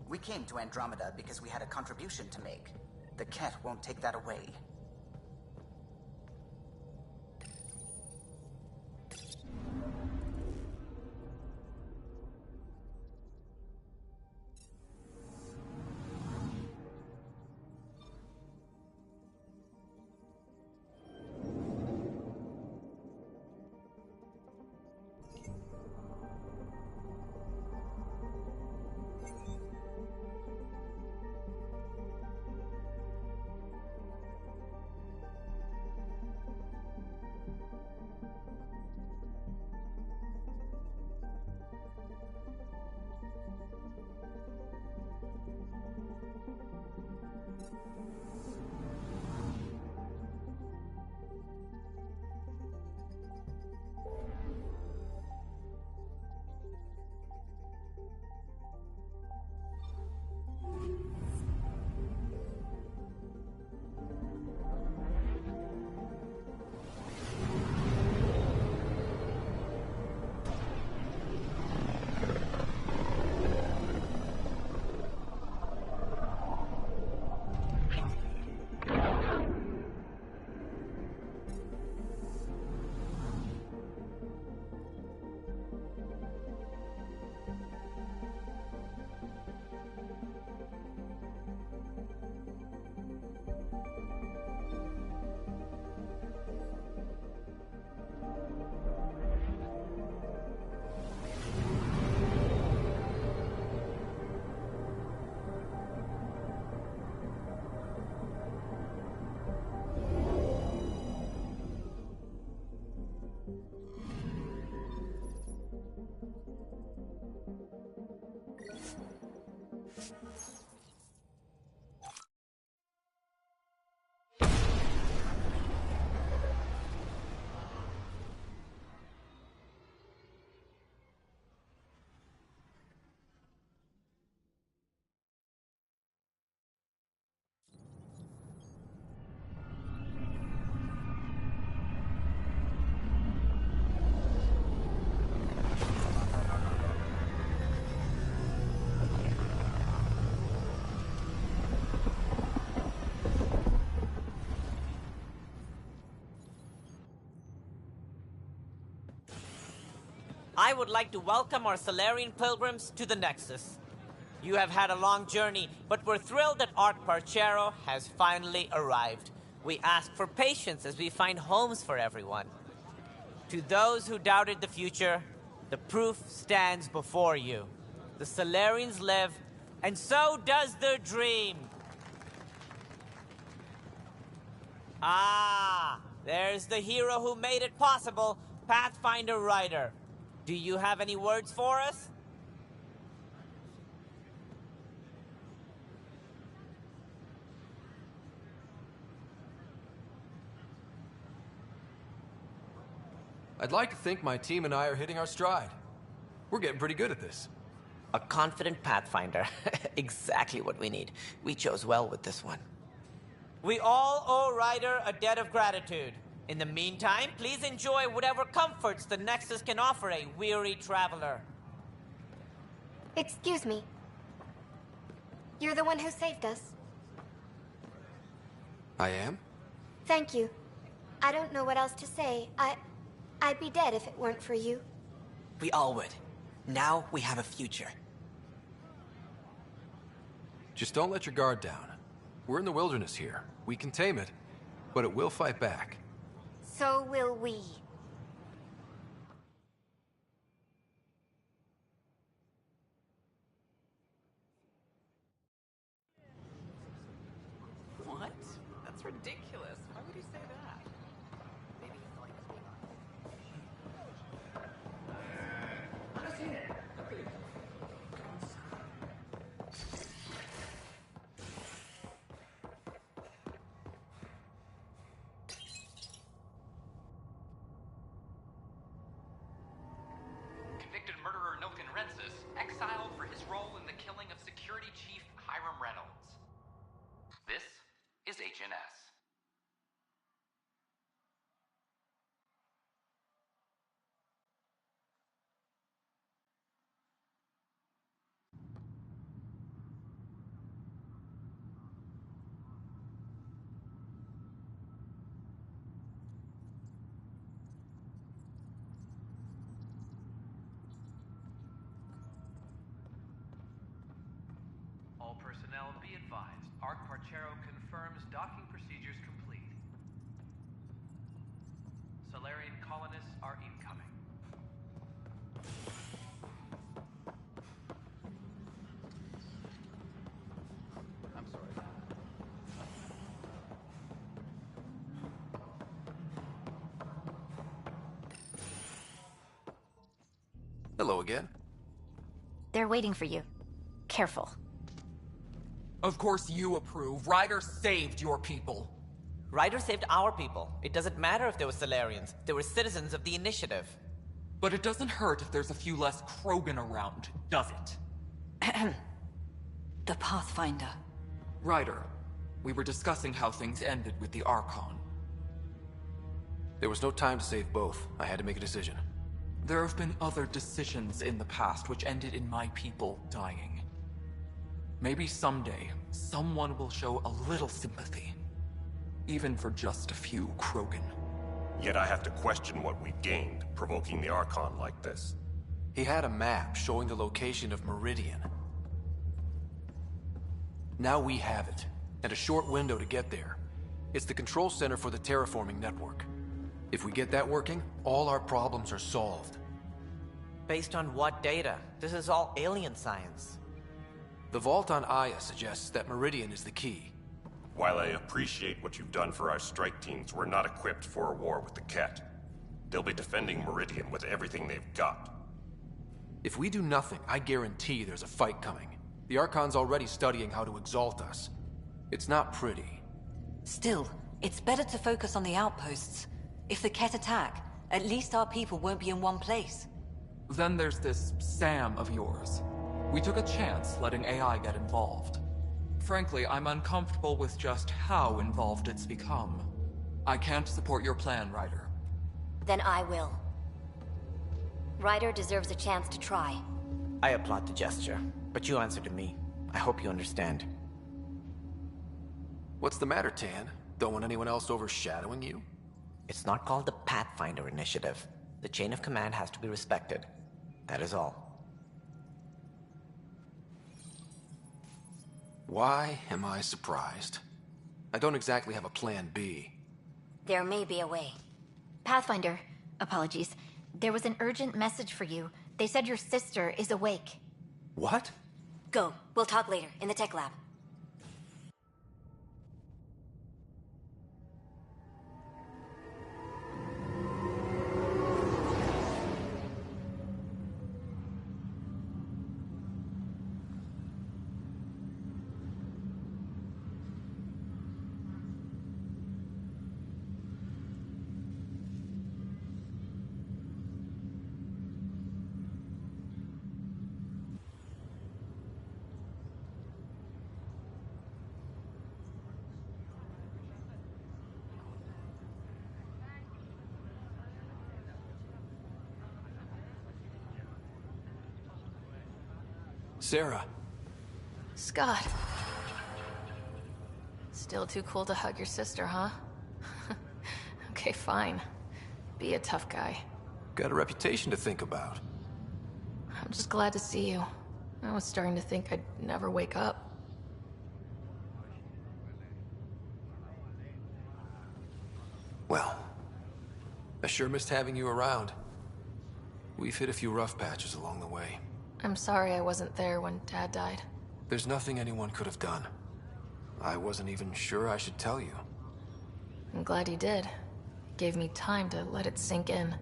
We came to Andromeda because we had a contribution to make. The Ket won't take that away. I would like to welcome our Salarian pilgrims to the Nexus. You have had a long journey, but we're thrilled that Ark Parchero has finally arrived. We ask for patience as we find homes for everyone. To those who doubted the future, the proof stands before you. The Salarians live, and so does their dream. Ah, there's the hero who made it possible, Pathfinder Ryder. Do you have any words for us? I'd like to think my team and I are hitting our stride. We're getting pretty good at this. A confident Pathfinder. Exactly what we need. We chose well with this one. We all owe Ryder a debt of gratitude. In the meantime, please enjoy whatever comforts the Nexus can offer a weary traveler. Excuse me. You're the one who saved us. I am? Thank you. I don't know what else to say. I'd be dead if it weren't for you. We all would. Now we have a future. Just don't let your guard down. We're in the wilderness here. We can tame it, but it will fight back. So will we. What? That's ridiculous. Why would you say that? Maybe he's like... Convicted murderer Nilkan Rensis, exiled for his role in the killing of Security Chief Hiram Reynolds. This is HNS. personnel be advised. Ark Parchero confirms docking procedures complete. Solarian colonists are incoming. I'm sorry. Hello again. They're waiting for you. Careful. Of course you approve. Ryder saved your people. Ryder saved our people. It doesn't matter if they were Solarians. They were citizens of the Initiative. But it doesn't hurt if there's a few less Krogan around, does it? The Pathfinder. Ryder, we were discussing how things ended with the Archon. There was no time to save both. I had to make a decision. There have been other decisions in the past which ended in my people dying. Maybe someday, someone will show a little sympathy. Even for just a few Krogan. Yet I have to question what we gained, provoking the Archon like this. He had a map showing the location of Meridian. Now we have it, and a short window to get there. It's the control center for the terraforming network. If we get that working, all our problems are solved. Based on what data? This is all alien science. The vault on Aya suggests that Meridian is the key. While I appreciate what you've done for our strike teams, we're not equipped for a war with the Ket. They'll be defending Meridian with everything they've got. If we do nothing, I guarantee there's a fight coming. The Archon's already studying how to exalt us. It's not pretty. Still, it's better to focus on the outposts. If the Ket attack, at least our people won't be in one place. Then there's this Sam of yours. We took a chance letting AI get involved. Frankly, I'm uncomfortable with just how involved it's become. I can't support your plan, Ryder. Then I will. Ryder deserves a chance to try. I applaud the gesture, but you answer to me. I hope you understand. What's the matter, Tann? Don't want anyone else overshadowing you? It's not called the Pathfinder Initiative. The chain of command has to be respected. That is all. Why am I surprised? I don't exactly have a plan B. There may be a way. Pathfinder, apologies. There was an urgent message for you. They said your sister is awake. What? Go. We'll talk later, in the tech lab. Sarah. Scott. Still too cool to hug your sister, huh? Okay, fine. Be a tough guy. Got a reputation to think about. I'm just glad to see you. I was starting to think I'd never wake up. Well, I sure missed having you around. We've hit a few rough patches along the way. I'm sorry I wasn't there when Dad died. There's nothing anyone could have done. I wasn't even sure I should tell you. I'm glad you did. Gave me time to let it sink in.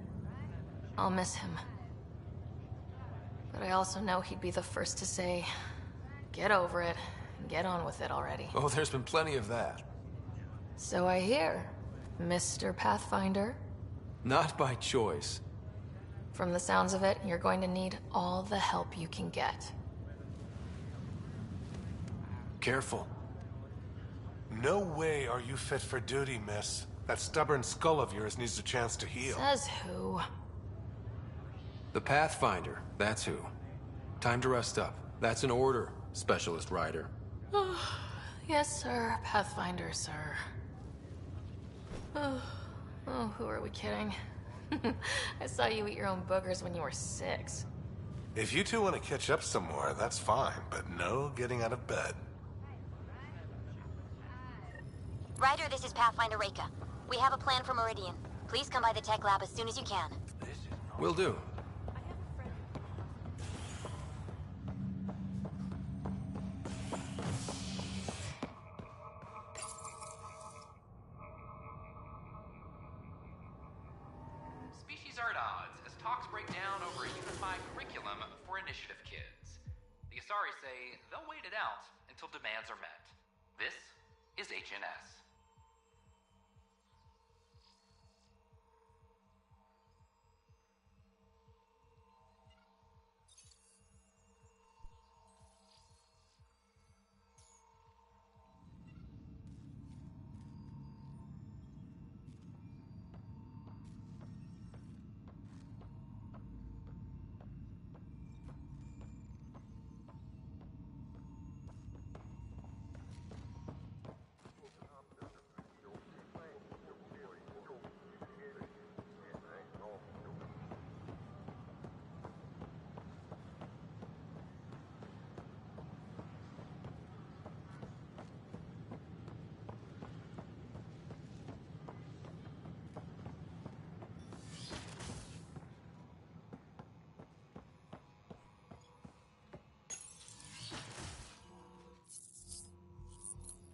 I'll miss him. But I also know he'd be the first to say, get over it, and get on with it already. Oh, there's been plenty of that. So I hear, Mr. Pathfinder. Not by choice. From the sounds of it, you're going to need all the help you can get. Careful. No way are you fit for duty, miss. That stubborn skull of yours needs a chance to heal. Says who? The Pathfinder, that's who. Time to rest up. That's an order, Specialist Ryder. Yes, sir. Pathfinder, sir. Oh, who are we kidding? I saw you eat your own boogers when you were 6. If you two want to catch up some more, that's fine, but no getting out of bed. Ryder, this is Pathfinder Reika. We have a plan for Meridian. Please come by the tech lab as soon as you can. Will do. Species are at odds as talks break down over a unified curriculum for initiative kids. The Asari say they'll wait it out until demands are met. This is HNS.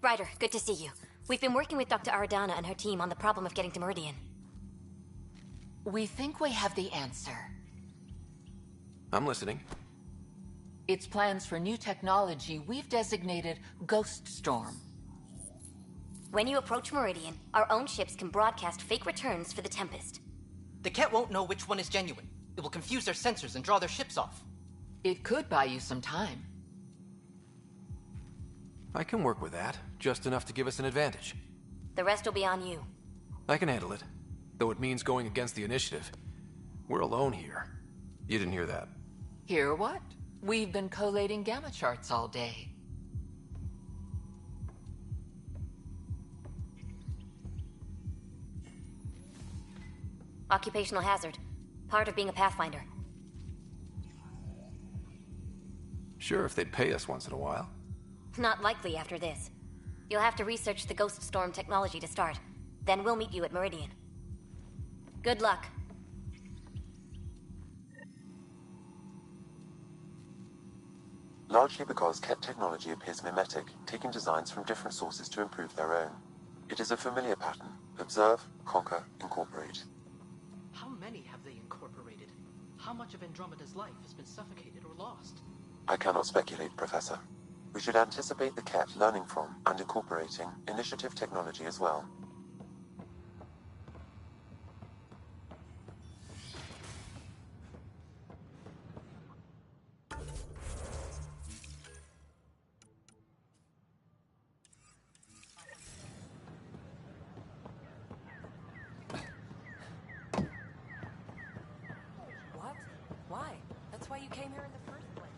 Ryder, good to see you. We've been working with Dr. Aradana and her team on the problem of getting to Meridian. We think we have the answer. I'm listening. It's plans for new technology we've designated Ghost Storm. When you approach Meridian, our own ships can broadcast fake returns for the Tempest. The Ket won't know which one is genuine. It will confuse their sensors and draw their ships off. It could buy you some time. I can work with that, just enough to give us an advantage. The rest will be on you. I can handle it, though it means going against the initiative. We're alone here. You didn't hear that. Hear what? We've been collating gamma charts all day. Occupational hazard. Part of being a Pathfinder. Sure, if they'd pay us once in a while. Not likely after this. You'll have to research the Ghost Storm technology to start. Then we'll meet you at Meridian. Good luck. Largely because Ket technology appears mimetic, taking designs from different sources to improve their own. It is a familiar pattern. Observe, conquer, incorporate. How many have they incorporated? How much of Andromeda's life has been suffocated or lost? I cannot speculate, Professor. We should anticipate the Ket learning from and incorporating initiative technology as well. What? Why? That's why you came here in the first place.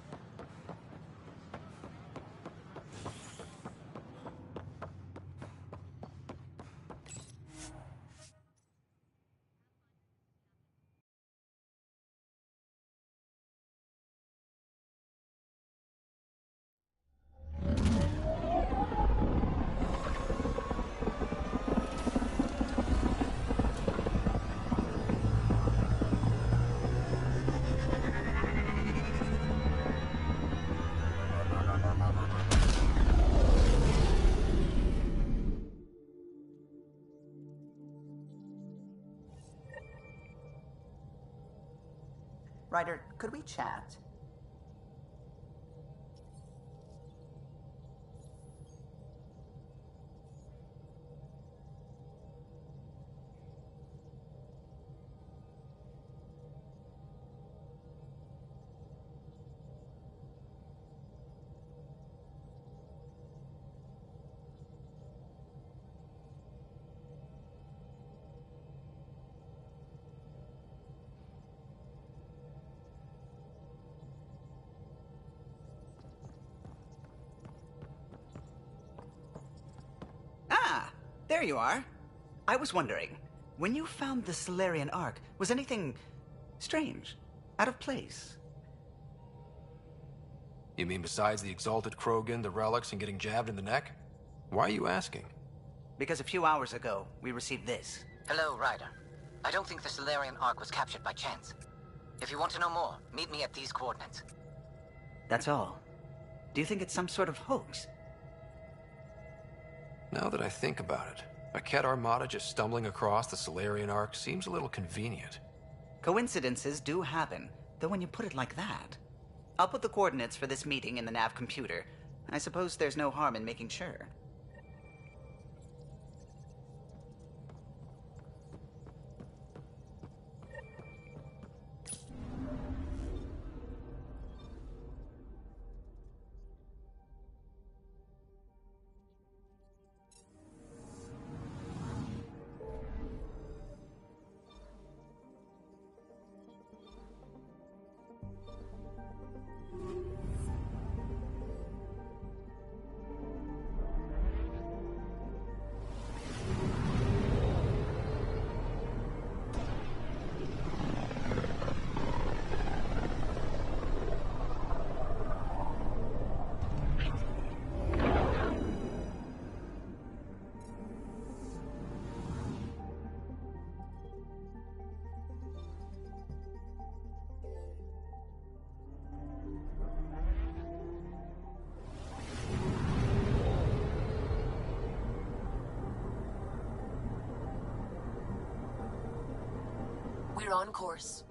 Ryder, could we chat? There you are. I was wondering, when you found the Solarian Ark, was anything strange, out of place? You mean besides the Exalted Krogan, the relics, and getting jabbed in the neck? Why are you asking? Because a few hours ago, we received this. Hello, Ryder. I don't think the Solarian Ark was captured by chance. If you want to know more, meet me at these coordinates. That's all. Do you think it's some sort of hoax? Now that I think about it, a Kett Armada just stumbling across the Solarian Ark seems a little convenient. Coincidences do happen, though when you put it like that. I'll put the coordinates for this meeting in the nav computer. I suppose there's no harm in making sure. We're on course.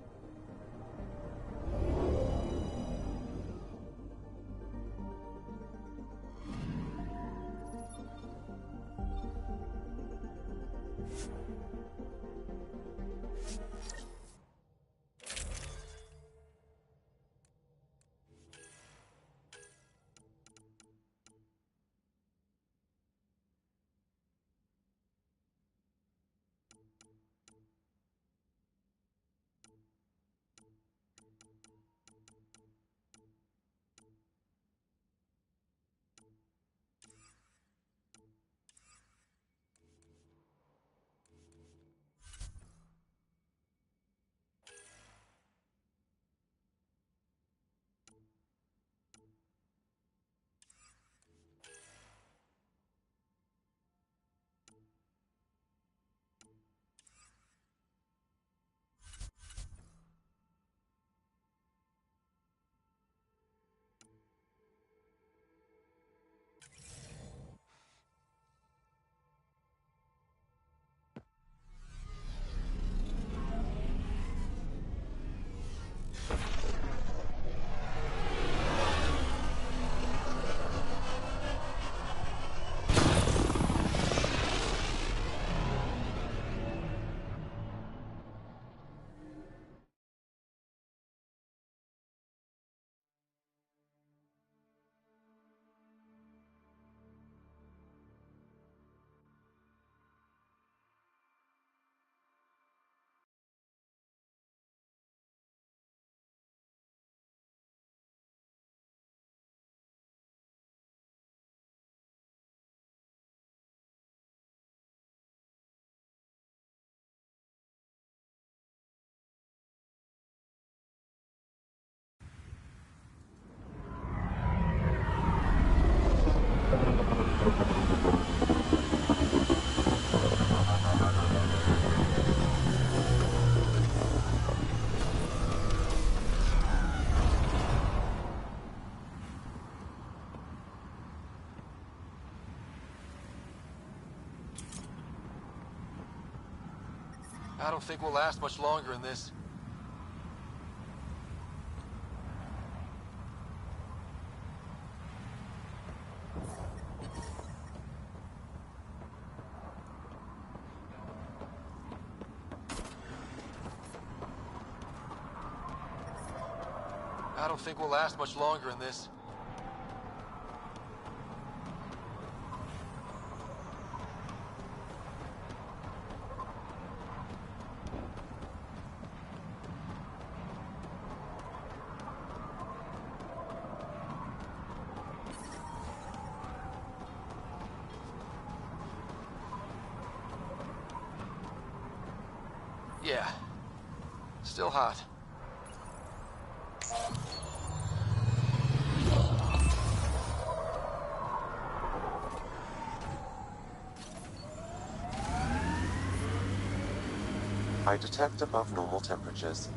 I don't think we'll last much longer in this. I don't think we'll last much longer in this. Yeah. Still hot. I detect above normal temperatures.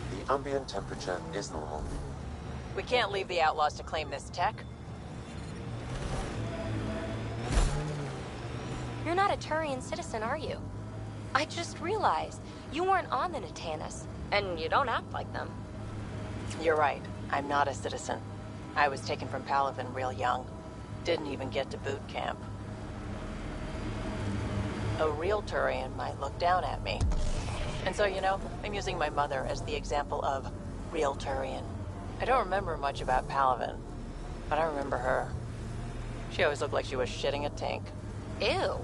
The ambient temperature is normal. We can't leave the Outlaws to claim this tech. You're not a Turian citizen, are you? I just realized you weren't on the Natanis, and you don't act like them. You're right. I'm not a citizen. I was taken from Palaven real young. Didn't even get to boot camp. A real Turian might look down at me. And so, you know, I'm using my mother as the example of real Turian. I don't remember much about Palaven, but I remember her. She always looked like she was shitting a tank. Ew.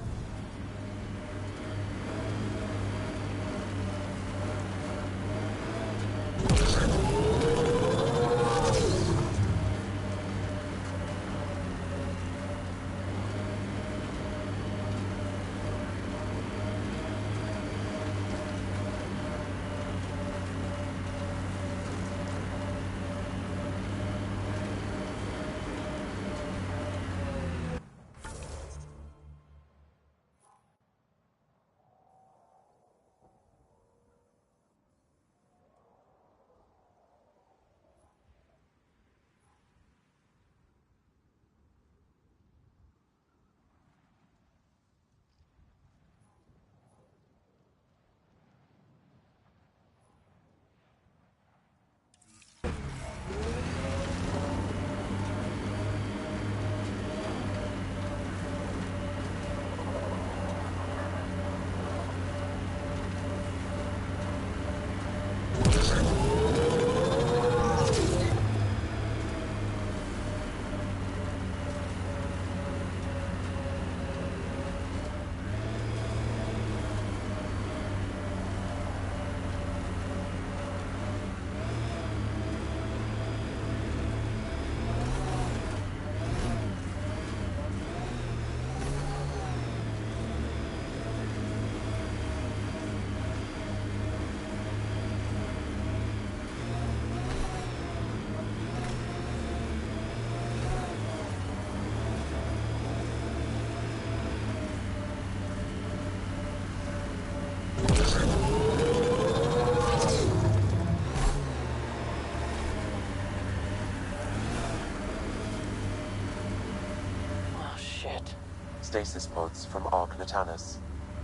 Stasis pods from Ark Natanis.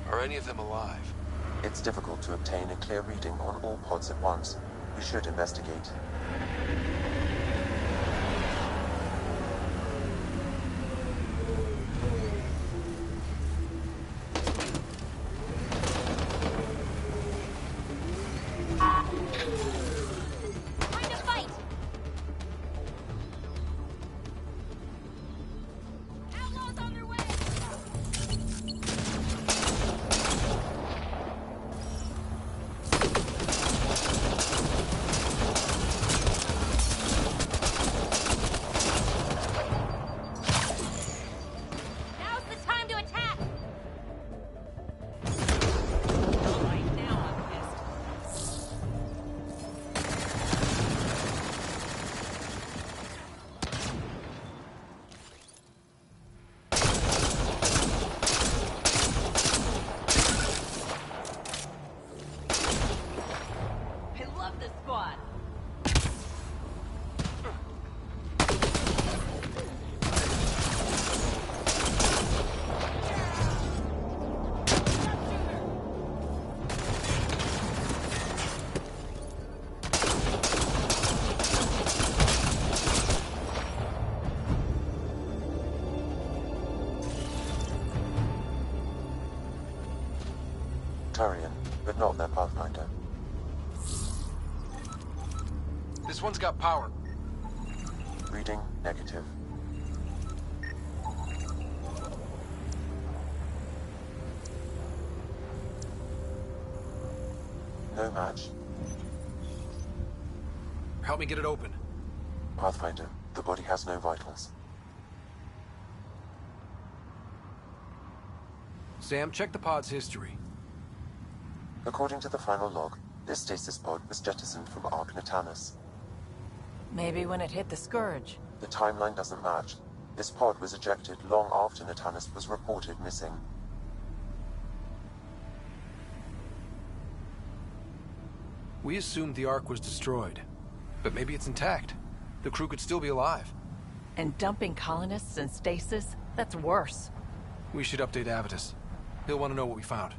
Are any of them alive? It's difficult to obtain a clear reading on all pods at once. We should investigate. Turian, but not their Pathfinder. This one's got power. Reading negative. No match. Help me get it open. Pathfinder, the body has no vitals. Sam, check the pod's history. According to the final log, this stasis pod was jettisoned from Ark Natanis. Maybe when it hit the Scourge. The timeline doesn't match. This pod was ejected long after Natanus was reported missing. We assumed the Ark was destroyed, but maybe it's intact. The crew could still be alive. And dumping colonists in stasis? That's worse. We should update Avitus. He'll want to know what we found.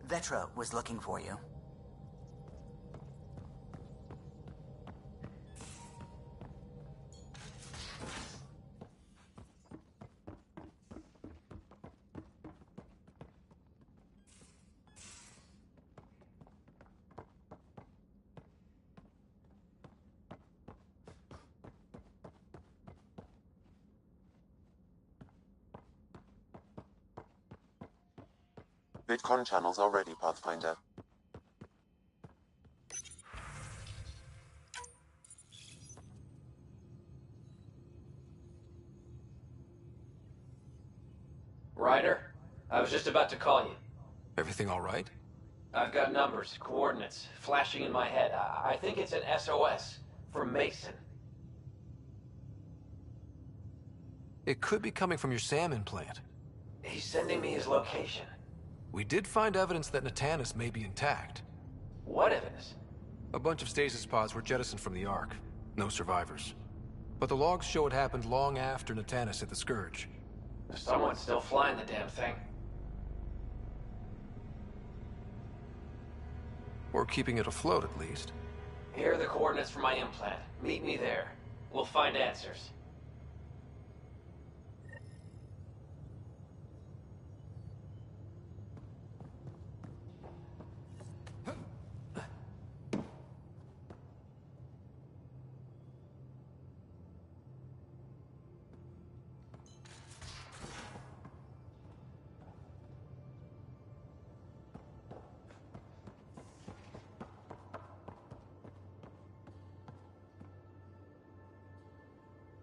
Vetra was looking for you. VidCon channels are ready, Pathfinder. Ryder, I was just about to call you. Everything all right? I've got numbers, coordinates, flashing in my head. I think it's an SOS from Mason. It could be coming from your SAM implant. He's sending me his location. We did find evidence that Natanus may be intact. What evidence? A bunch of stasis pods were jettisoned from the Ark. No survivors. But the logs show it happened long after Natanus hit the Scourge. Someone's still flying the damn thing. Or keeping it afloat, at least. Here are the coordinates for my implant. Meet me there. We'll find answers.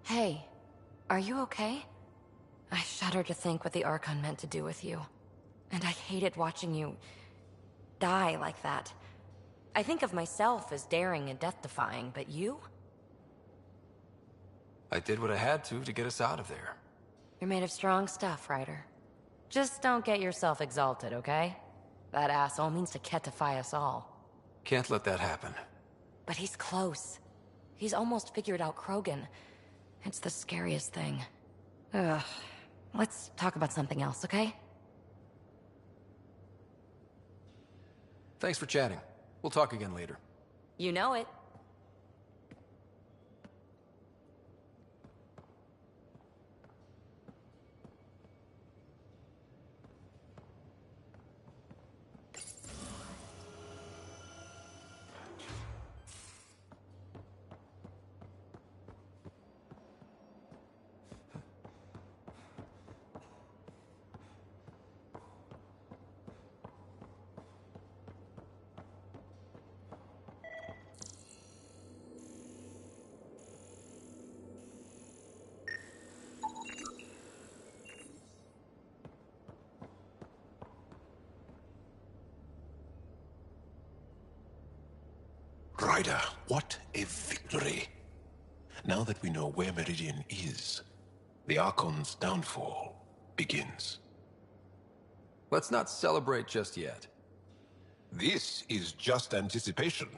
Hey, are you okay? I shudder to think what the Archon meant to do with you. And I hated watching you die like that. I think of myself as daring and death-defying, but you? I did what I had to get us out of there. You're made of strong stuff, Ryder. Just don't get yourself exalted, okay? That asshole means to ketify us all. Can't let that happen. But he's close. He's almost figured out Krogan. It's the scariest thing. Ugh. Let's talk about something else, okay? Thanks for chatting. We'll talk again later. You know it. Ryder, what a victory! Now that we know where Meridian is, the Archon's downfall begins. Let's not celebrate just yet. This is just anticipation.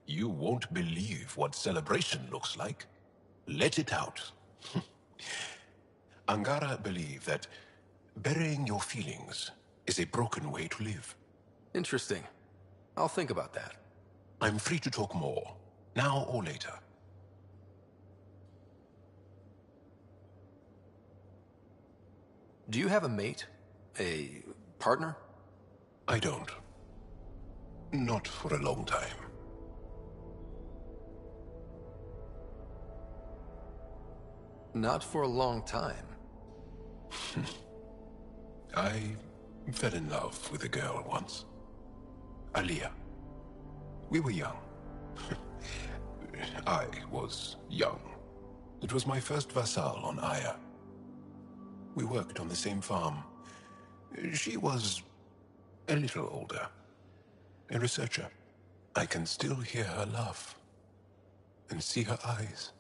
You won't believe what celebration looks like. Let it out. Angara believe that burying your feelings is a broken way to live. Interesting. I'll think about that. I'm free to talk more, now or later. Do you have a mate? A partner? I don't. Not for a long time. Not for a long time. I fell in love with a girl once. Aliyah. We were young. I was young. It was my first vassal on Aya. We worked on the same farm. She was a little older. A researcher. I can still hear her laugh and see her eyes.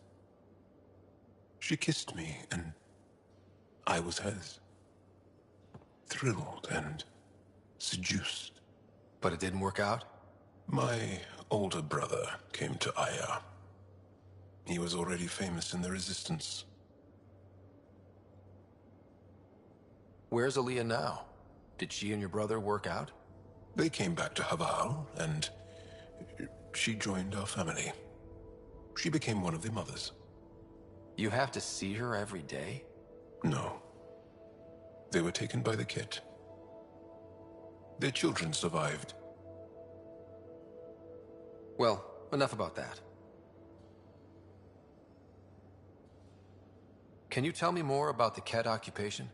She kissed me and I was hers. Thrilled and seduced. But it didn't work out? My older brother came to Aya. He was already famous in the Resistance. Where's Aliyah now? Did she and your brother work out? They came back to Haval, and she joined our family. She became one of the mothers. You have to see her every day? No. They were taken by the Ket. Their children survived. Well, enough about that. Can you tell me more about the Ket occupation?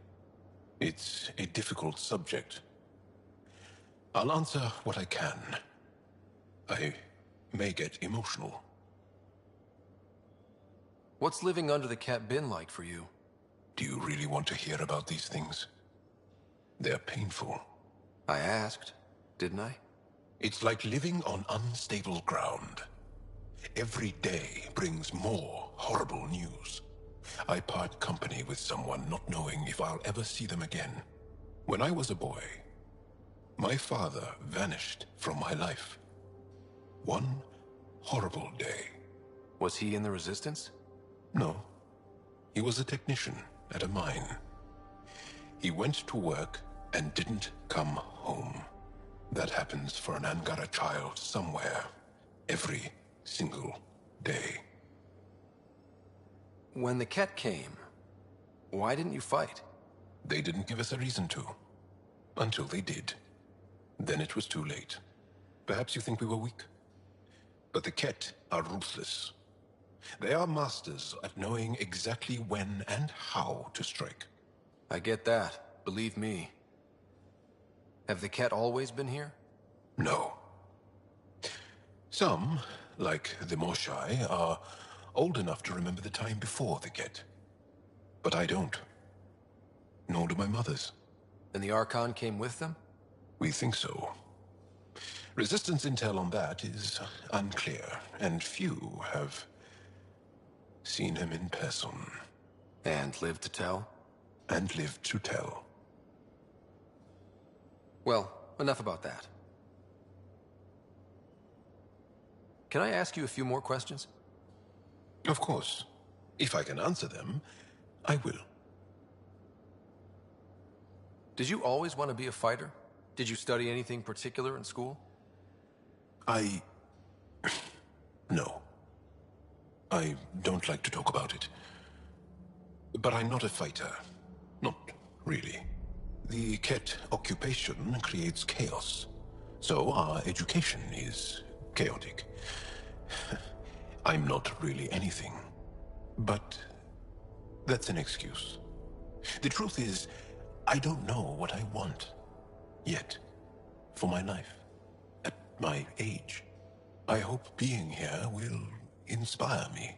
It's a difficult subject. I'll answer what I can. I may get emotional. What's living under the Ket been like for you? Do you really want to hear about these things? They're painful. I asked, didn't I? It's like living on unstable ground. Every day brings more horrible news. I part company with someone not knowing if I'll ever see them again. When I was a boy, my father vanished from my life. One horrible day. Was he in the Resistance? No. He was a technician at a mine. He went to work and didn't come home. That happens for an Angara child somewhere, every single day. When the Ket came, why didn't you fight? They didn't give us a reason to. Until they did. Then it was too late. Perhaps you think we were weak. But the Ket are ruthless. They are masters at knowing exactly when and how to strike. I get that, believe me. Have the Ket always been here? No. Some, like the Moshai, are old enough to remember the time before the Ket. But I don't. Nor do my mothers. And the Archon came with them? We think so. Resistance intel on that is unclear, and few have seen him in person. And lived to tell? And lived to tell. Well, enough about that. Can I ask you a few more questions? Of course. If I can answer them, I will. Did you always want to be a fighter? Did you study anything particular in school? No. I don't like to talk about it. But I'm not a fighter. Not really. The Ket occupation creates chaos. So our education is chaotic. I'm not really anything. But that's an excuse. The truth is, I don't know what I want. Yet. For my life. At my age. I hope being here will inspire me.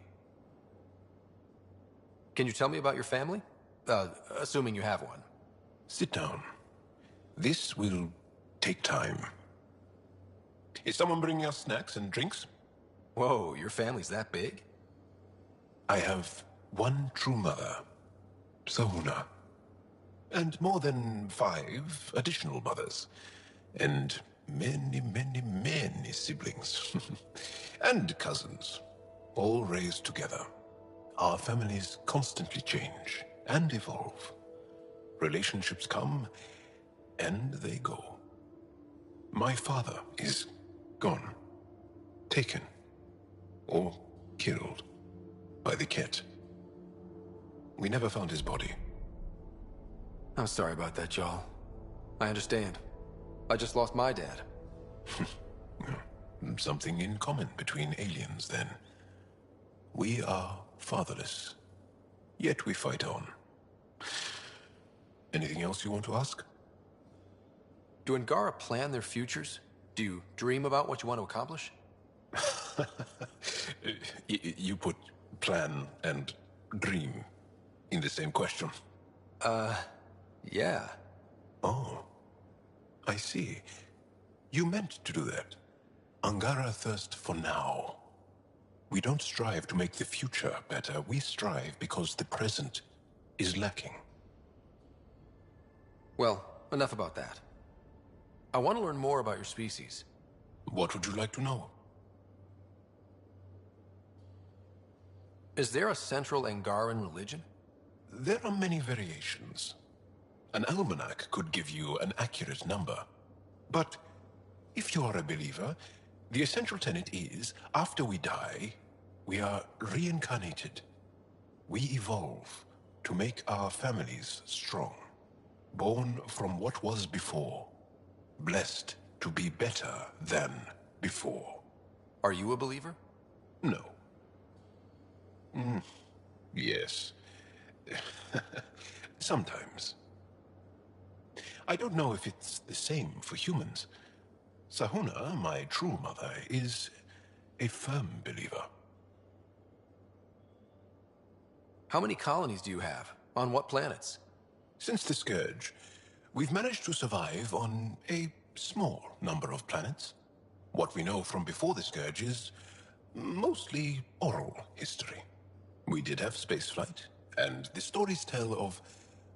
Can you tell me about your family? Assuming you have one. Sit down. This will take time. Is someone bringing us snacks and drinks? Whoa, your family's that big? I have one true mother, Sahuna. And more than 5 additional mothers. And many, many, many siblings. And cousins. All raised together. Our families constantly change and evolve. Relationships come, and they go. My father is gone. Taken. Or killed. By the Kett. We never found his body. I'm sorry about that, Jarl. I understand. I just lost my dad. Something in common between aliens, then. We are fatherless. Yet we fight on. Anything else you want to ask? Do Angara plan their futures? Do you dream about what you want to accomplish? You put plan and dream in the same question. Yeah. Oh. I see. You meant to do that. Angara thirst for now. We don't strive to make the future better. We strive because the present is lacking. Well, enough about that. I want to learn more about your species. What would you like to know? Is there a central Angaran religion? There are many variations. An almanac could give you an accurate number. But if you are a believer, the essential tenet is, after we die, we are reincarnated. We evolve to make our families strong. Born from what was before. Blessed to be better than before. Are you a believer? No. Yes. Sometimes. I don't know if it's the same for humans. Sahuna, my true mother, is a firm believer. How many colonies do you have? On what planets? Since the Scourge, we've managed to survive on a small number of planets. What we know from before the Scourge is mostly oral history. We did have spaceflight, and the stories tell of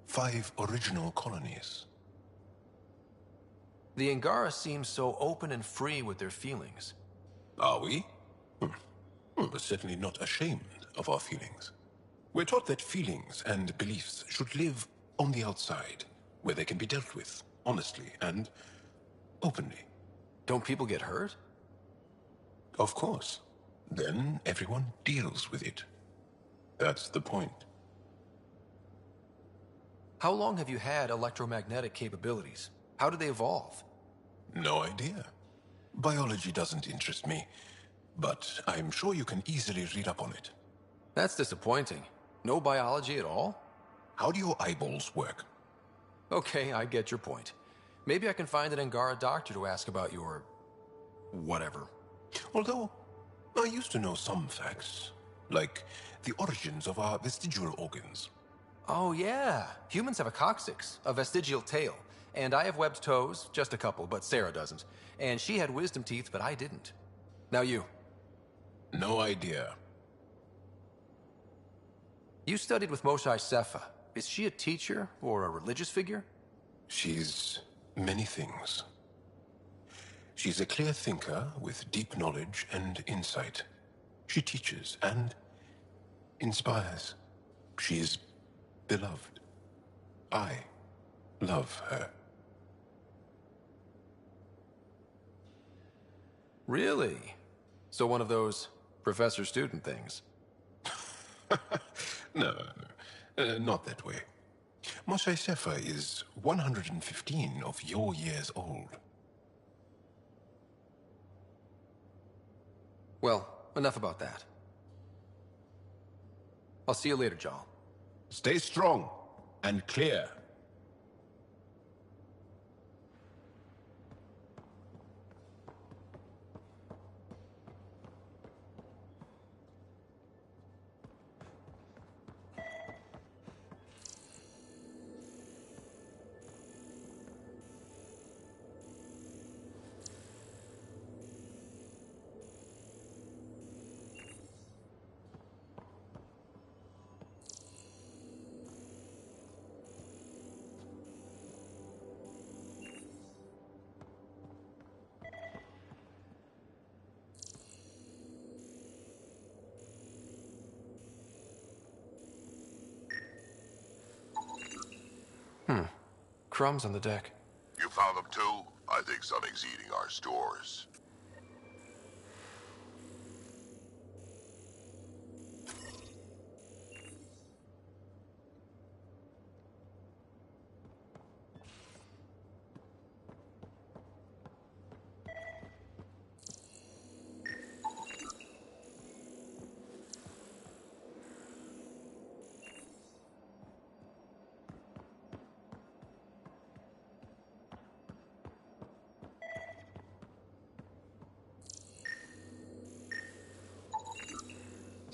5 original colonies. The Angara seem so open and free with their feelings. Are we? We're certainly not ashamed of our feelings. We're taught that feelings and beliefs should live on the outside, where they can be dealt with, honestly and openly. Don't people get hurt? Of course. Then everyone deals with it. That's the point. How long have you had electromagnetic capabilities? How did they evolve? No idea. Biology doesn't interest me, but I'm sure you can easily read up on it. That's disappointing. No biology at all? How do your eyeballs work? Okay, I get your point. Maybe I can find an Angara doctor to ask about your... whatever. Although, I used to know some facts, like the origins of our vestigial organs. Oh yeah, humans have a coccyx, a vestigial tail, and I have webbed toes, just a couple, but Sarah doesn't. And she had wisdom teeth, but I didn't. Now you. No idea. You studied with Moshae Sefa. Is she a teacher or a religious figure? She's many things. She's a clear thinker with deep knowledge and insight. She teaches and inspires. She's beloved. I love her. Really? So one of those professor-student things? No, not that way. Moshae Sefa is 115 of your years old. Well, enough about that. I'll see you later, Jarl. Stay strong and clear. crumbs on the deck. You found them too? I think something's eating our stores.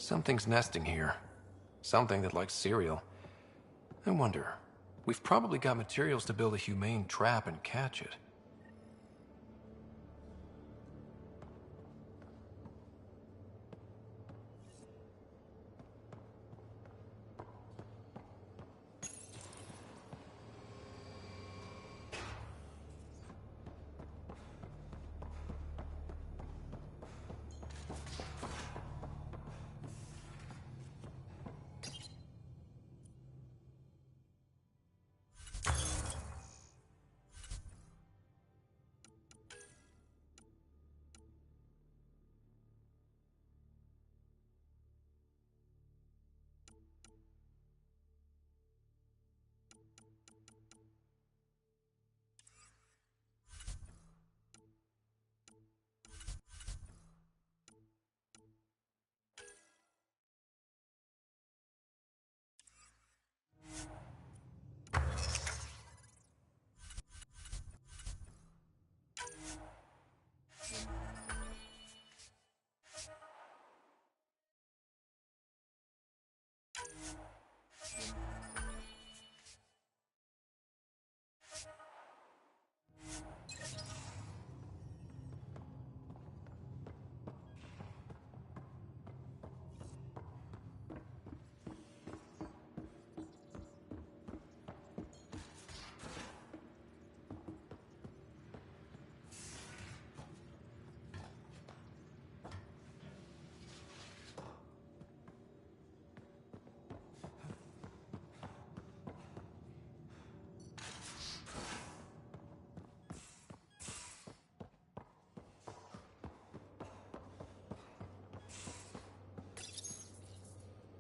Something's nesting here. Something that likes cereal. I wonder, we've probably got materials to build a humane trap and catch it.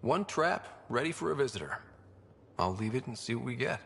One trap, ready for a visitor. I'll leave it and see what we get.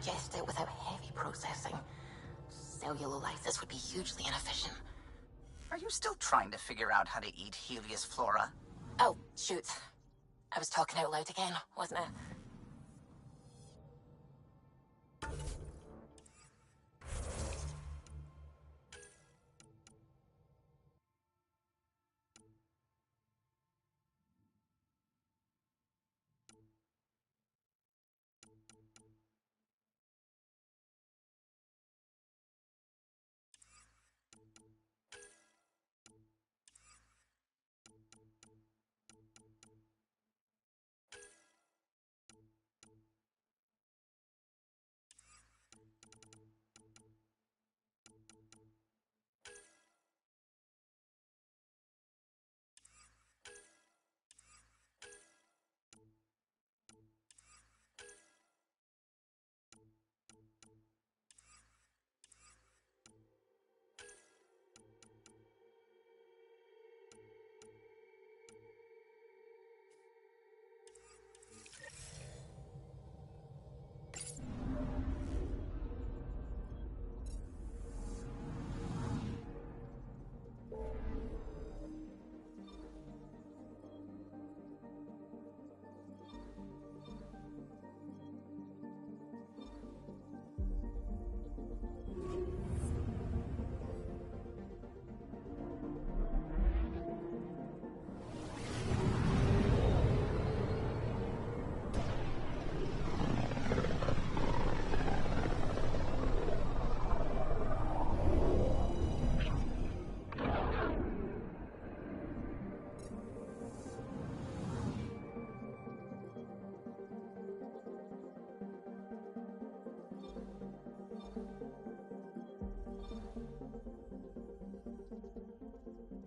digest it without heavy processing. Cellulolysis would be hugely inefficient. Are you still trying to figure out how to eat Helios flora? Oh, shoot. I was talking out loud again, wasn't I?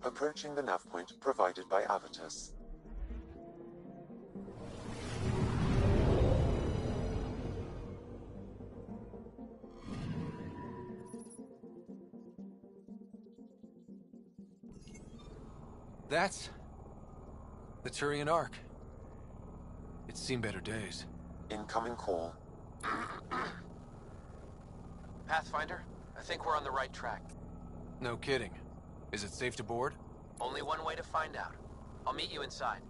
Approaching the nav point provided by Avitus. That's the Turian Ark. It's seen better days. Incoming call. Pathfinder, I think we're on the right track. No kidding. Is it safe to board? Only one way to find out. I'll meet you inside.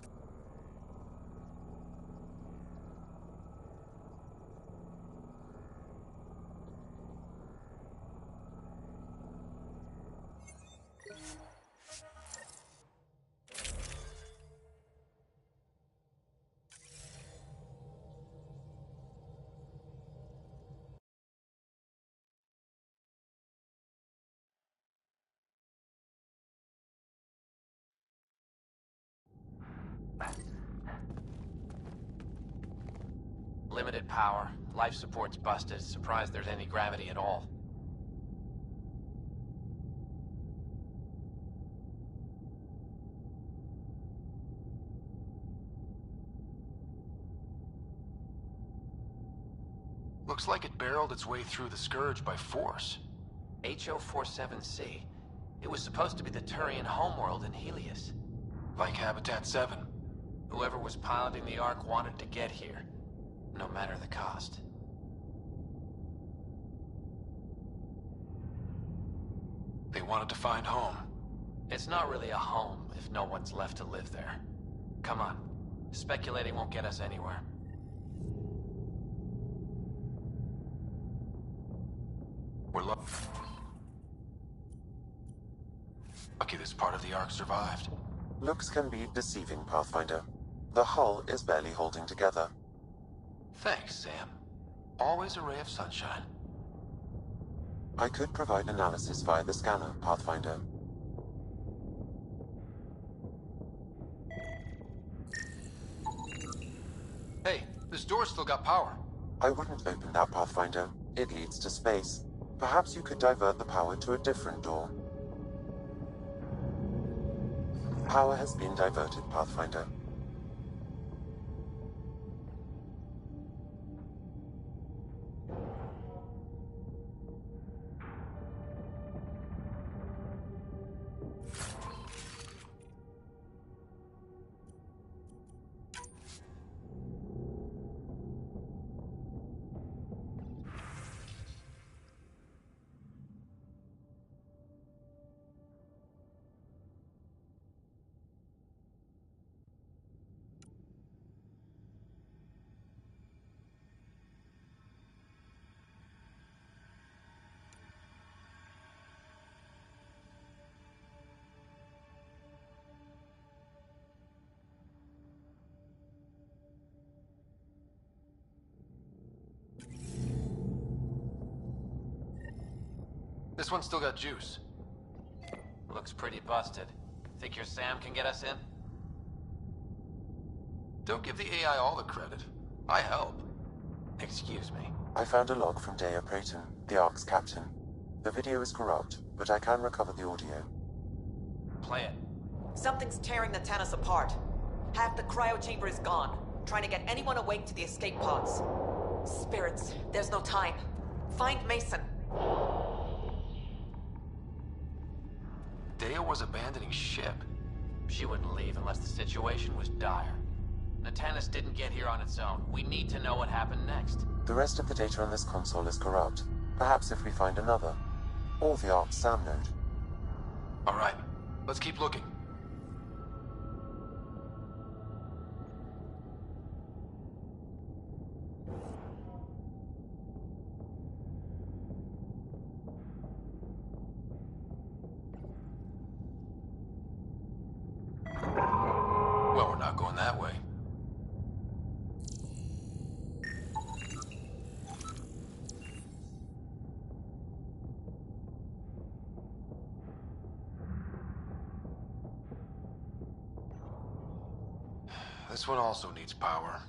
Limited power. Life support's busted. Surprised there's any gravity at all. Looks like it barreled its way through the Scourge by force. HO-47C. It was supposed to be the Turian homeworld in Helios. Like Habitat 7. Whoever was piloting the Ark wanted to get here, no matter the cost. They wanted to find home. It's not really a home if no one's left to live there. Come on. Speculating won't get us anywhere. We're lucky this part of the Ark survived. Looks can be deceiving, Pathfinder. The hull is barely holding together. Thanks, Sam. Always a ray of sunshine. I could provide analysis via the scanner, Pathfinder. Hey, this door's still got power. I wouldn't open that, Pathfinder. It leads to space. Perhaps you could divert the power to a different door. Power has been diverted, Pathfinder. This one's still got juice. Looks pretty busted. Think your Sam can get us in? Don't give the AI all the credit. I help. Excuse me. I found a log from Dea Prayton, the Ark's captain. The video is corrupt, but I can recover the audio. Play it. Something's tearing the Tannis apart. Half the cryo chamber is gone, trying to get anyone awake to the escape pods. Spirits, there's no time. Find Mason. Dea was abandoning ship. She wouldn't leave unless the situation was dire. Natanis didn't get here on its own. We need to know what happened next. The rest of the data on this console is corrupt. Perhaps if we find another. Or the Ark's SAM node. Alright, let's keep looking. Well, we're not going that way. This one also needs power.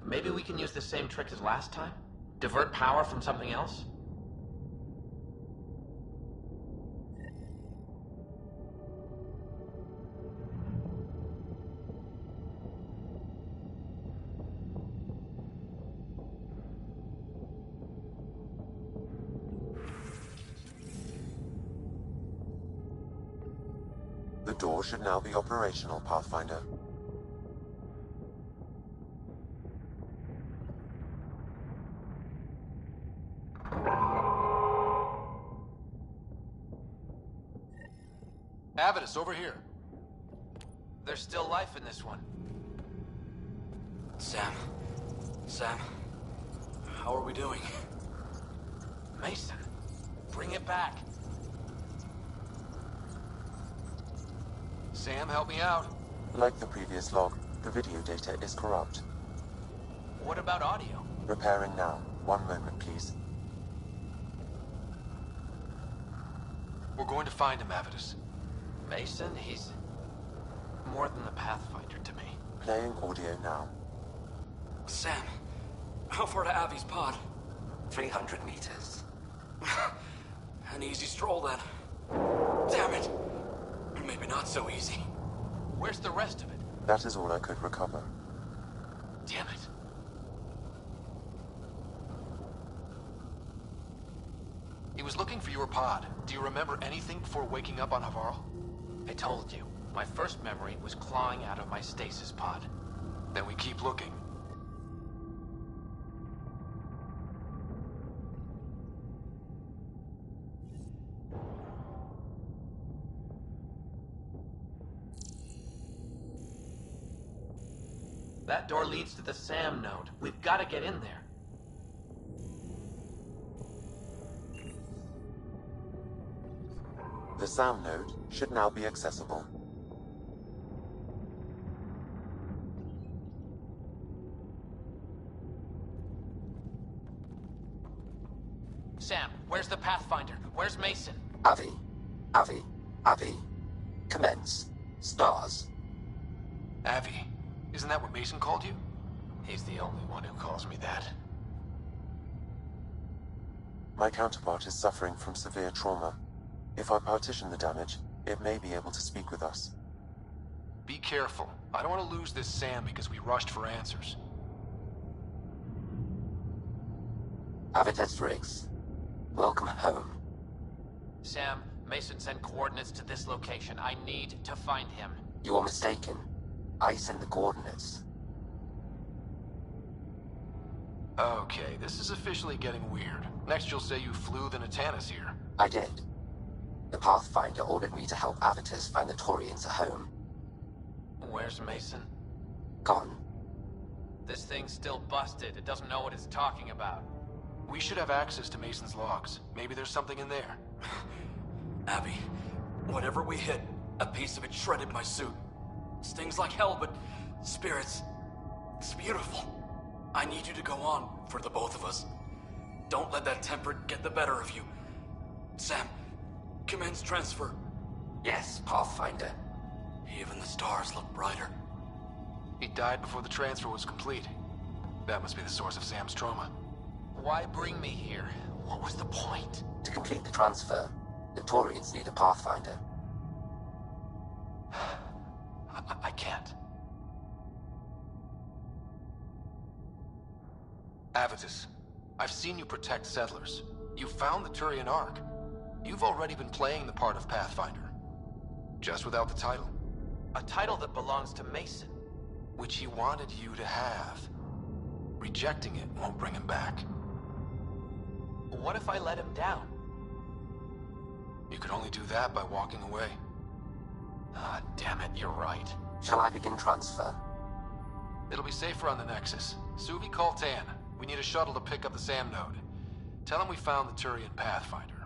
Maybe we can use the same trick as last time? Divert power from something else? The door should now be operational, Pathfinder. Avidus, over here. There's still life in this one. Sam. How are we doing? Mason, bring it back. Sam, help me out. Like the previous log, the video data is corrupt. What about audio? Repairing now. 1 moment, please. We're going to find him, Avidus. Mason, he's more than the Pathfinder to me. Playing audio now. Sam, how far to Abby's pod? 300 meters. An easy stroll then. Damn it! Maybe not so easy. Where's the rest of it? That is all I could recover. Damn it. He was looking for your pod. Do you remember anything before waking up on Havarl? I told you. My first memory was clawing out of my stasis pod. Then we keep looking. That door leads to the SAM node. We've got to get in there. The SAM node should now be accessible. Sam, where's the Pathfinder? Where's Mason? Avi. Commence. Stars. Avi. Isn't that what Mason called you? He's the only one who calls me that. My counterpart is suffering from severe trauma. If I partition the damage, it may be able to speak with us. Be careful. I don't want to lose this Sam because we rushed for answers. Avitus Riggs. Welcome home. Sam, Mason sent coordinates to this location. I need to find him. You are mistaken. I send the coordinates. Okay, this is officially getting weird. Next you'll say you flew the Natanis here. I did. The Pathfinder ordered me to help Avitus find the Taurians a home. Where's Mason? Gone. This thing's still busted. It doesn't know what it's talking about. We should have access to Mason's logs. Maybe there's something in there. Abby, whatever we hit, a piece of it shredded my suit. Stings like hell, but spirits, it's beautiful. I need you to go on for the both of us. Don't let that temper get the better of you. Sam, commence transfer. Yes, Pathfinder. Even the stars look brighter. He died before the transfer was complete. That must be the source of Sam's trauma. Why bring me here? What was the point? To complete the transfer, the Turians need a Pathfinder. I can't. Avitus, I've seen you protect settlers. You found the Turian Ark. You've already been playing the part of Pathfinder. Just without the title. A title that belongs to Mason. Which he wanted you to have. Rejecting it won't bring him back. What if I let him down? You could only do that by walking away. Ah, damn it, you're right. Shall I begin transfer? It'll be safer on the Nexus. Suvi, call Tan. We need a shuttle to pick up the Sam node. Tell him we found the Turian Pathfinder.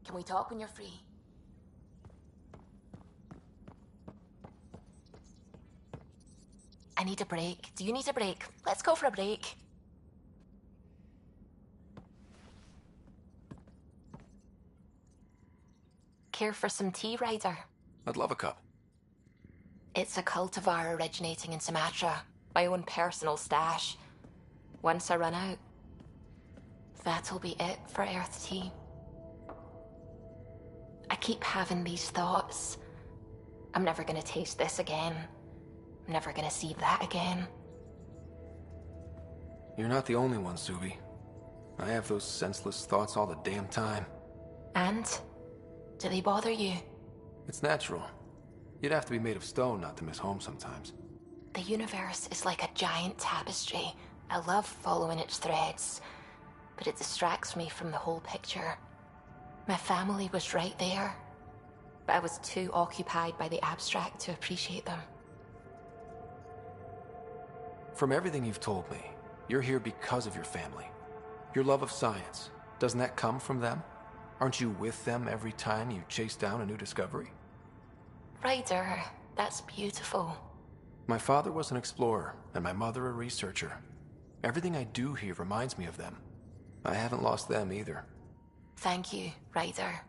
Can we talk when you're free? I need a break. Do you need a break? Let's go for a break. Care for some tea, Ryder? I'd love a cup. It's a cultivar originating in Sumatra. My own personal stash. Once I run out, that'll be it for Earth Tea. I keep having these thoughts. I'm never gonna taste this again. I'm never gonna see that again. You're not the only one, Suvi. I have those senseless thoughts all the damn time. And? Do they bother you? It's natural. You'd have to be made of stone not to miss home sometimes. The universe is like a giant tapestry. I love following its threads, but it distracts me from the whole picture. My family was right there, but I was too occupied by the abstract to appreciate them. From everything you've told me, you're here because of your family. Your love of science, doesn't that come from them? Aren't you with them every time you chase down a new discovery? Ryder, that's beautiful. My father was an explorer, and my mother a researcher. Everything I do here reminds me of them. I haven't lost them either. Thank you, Ryder.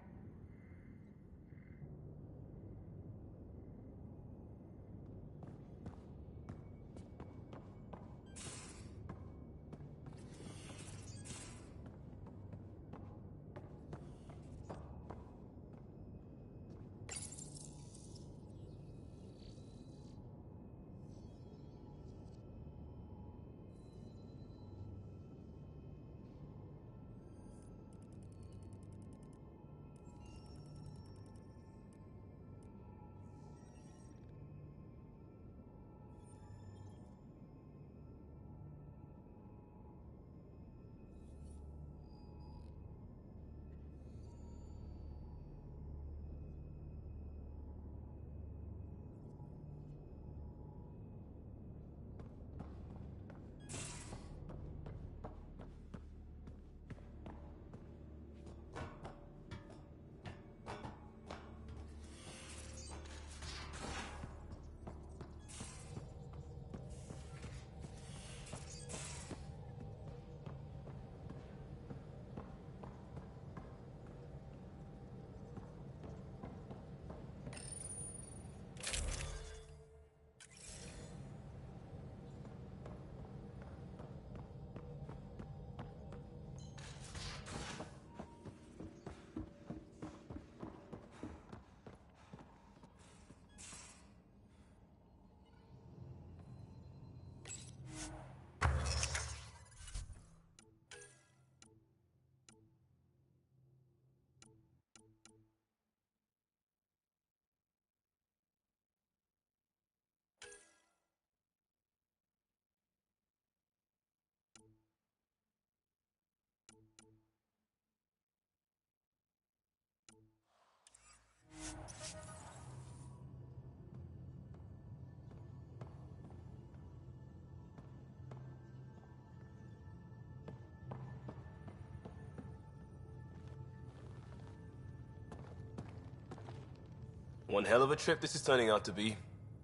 One hell of a trip this is turning out to be.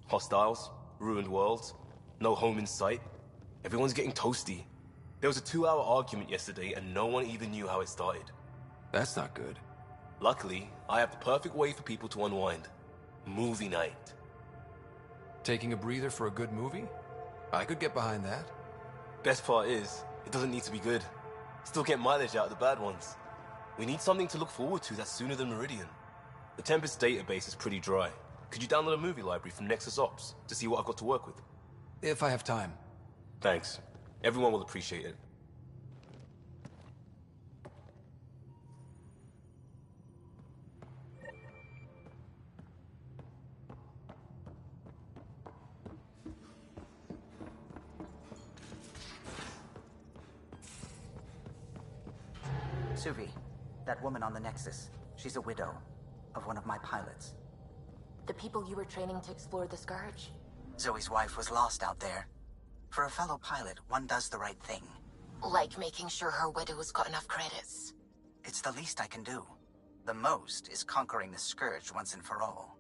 Hostiles, ruined worlds, no home in sight. Everyone's getting toasty. There was a 2-hour argument yesterday and no one even knew how it started. That's not good. Luckily, I have the perfect way for people to unwind. Movie night. Taking a breather for a good movie? I could get behind that. Best part is, it doesn't need to be good. Still get mileage out of the bad ones. We need something to look forward to that's sooner than Meridian. The Tempest database is pretty dry. Could you download a movie library from Nexus Ops to see what I've got to work with? If I have time. Thanks. Everyone will appreciate it. Suvi, that woman on the Nexus, she's a widow of one of my pilots. The people you were training to explore the Scourge? Zoe's wife was lost out there. For a fellow pilot, one does the right thing. Like making sure her widow's got enough credits. It's the least I can do. The most is conquering the Scourge once and for all.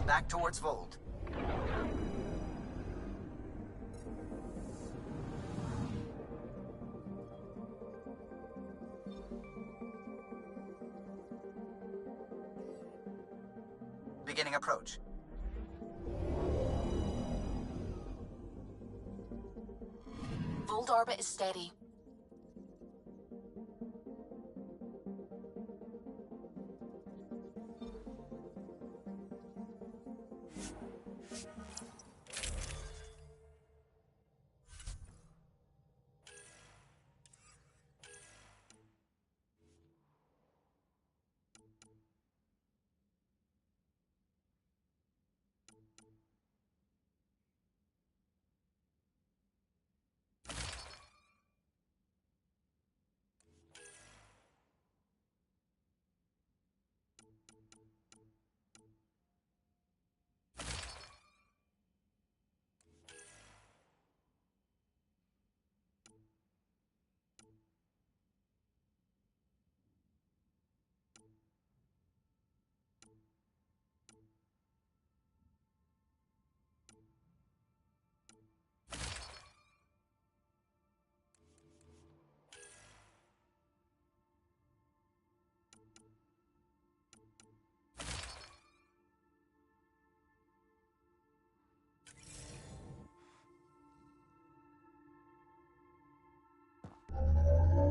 Back towards Vold. Beginning approach. Vold orbit is steady.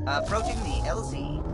Approaching the LZ.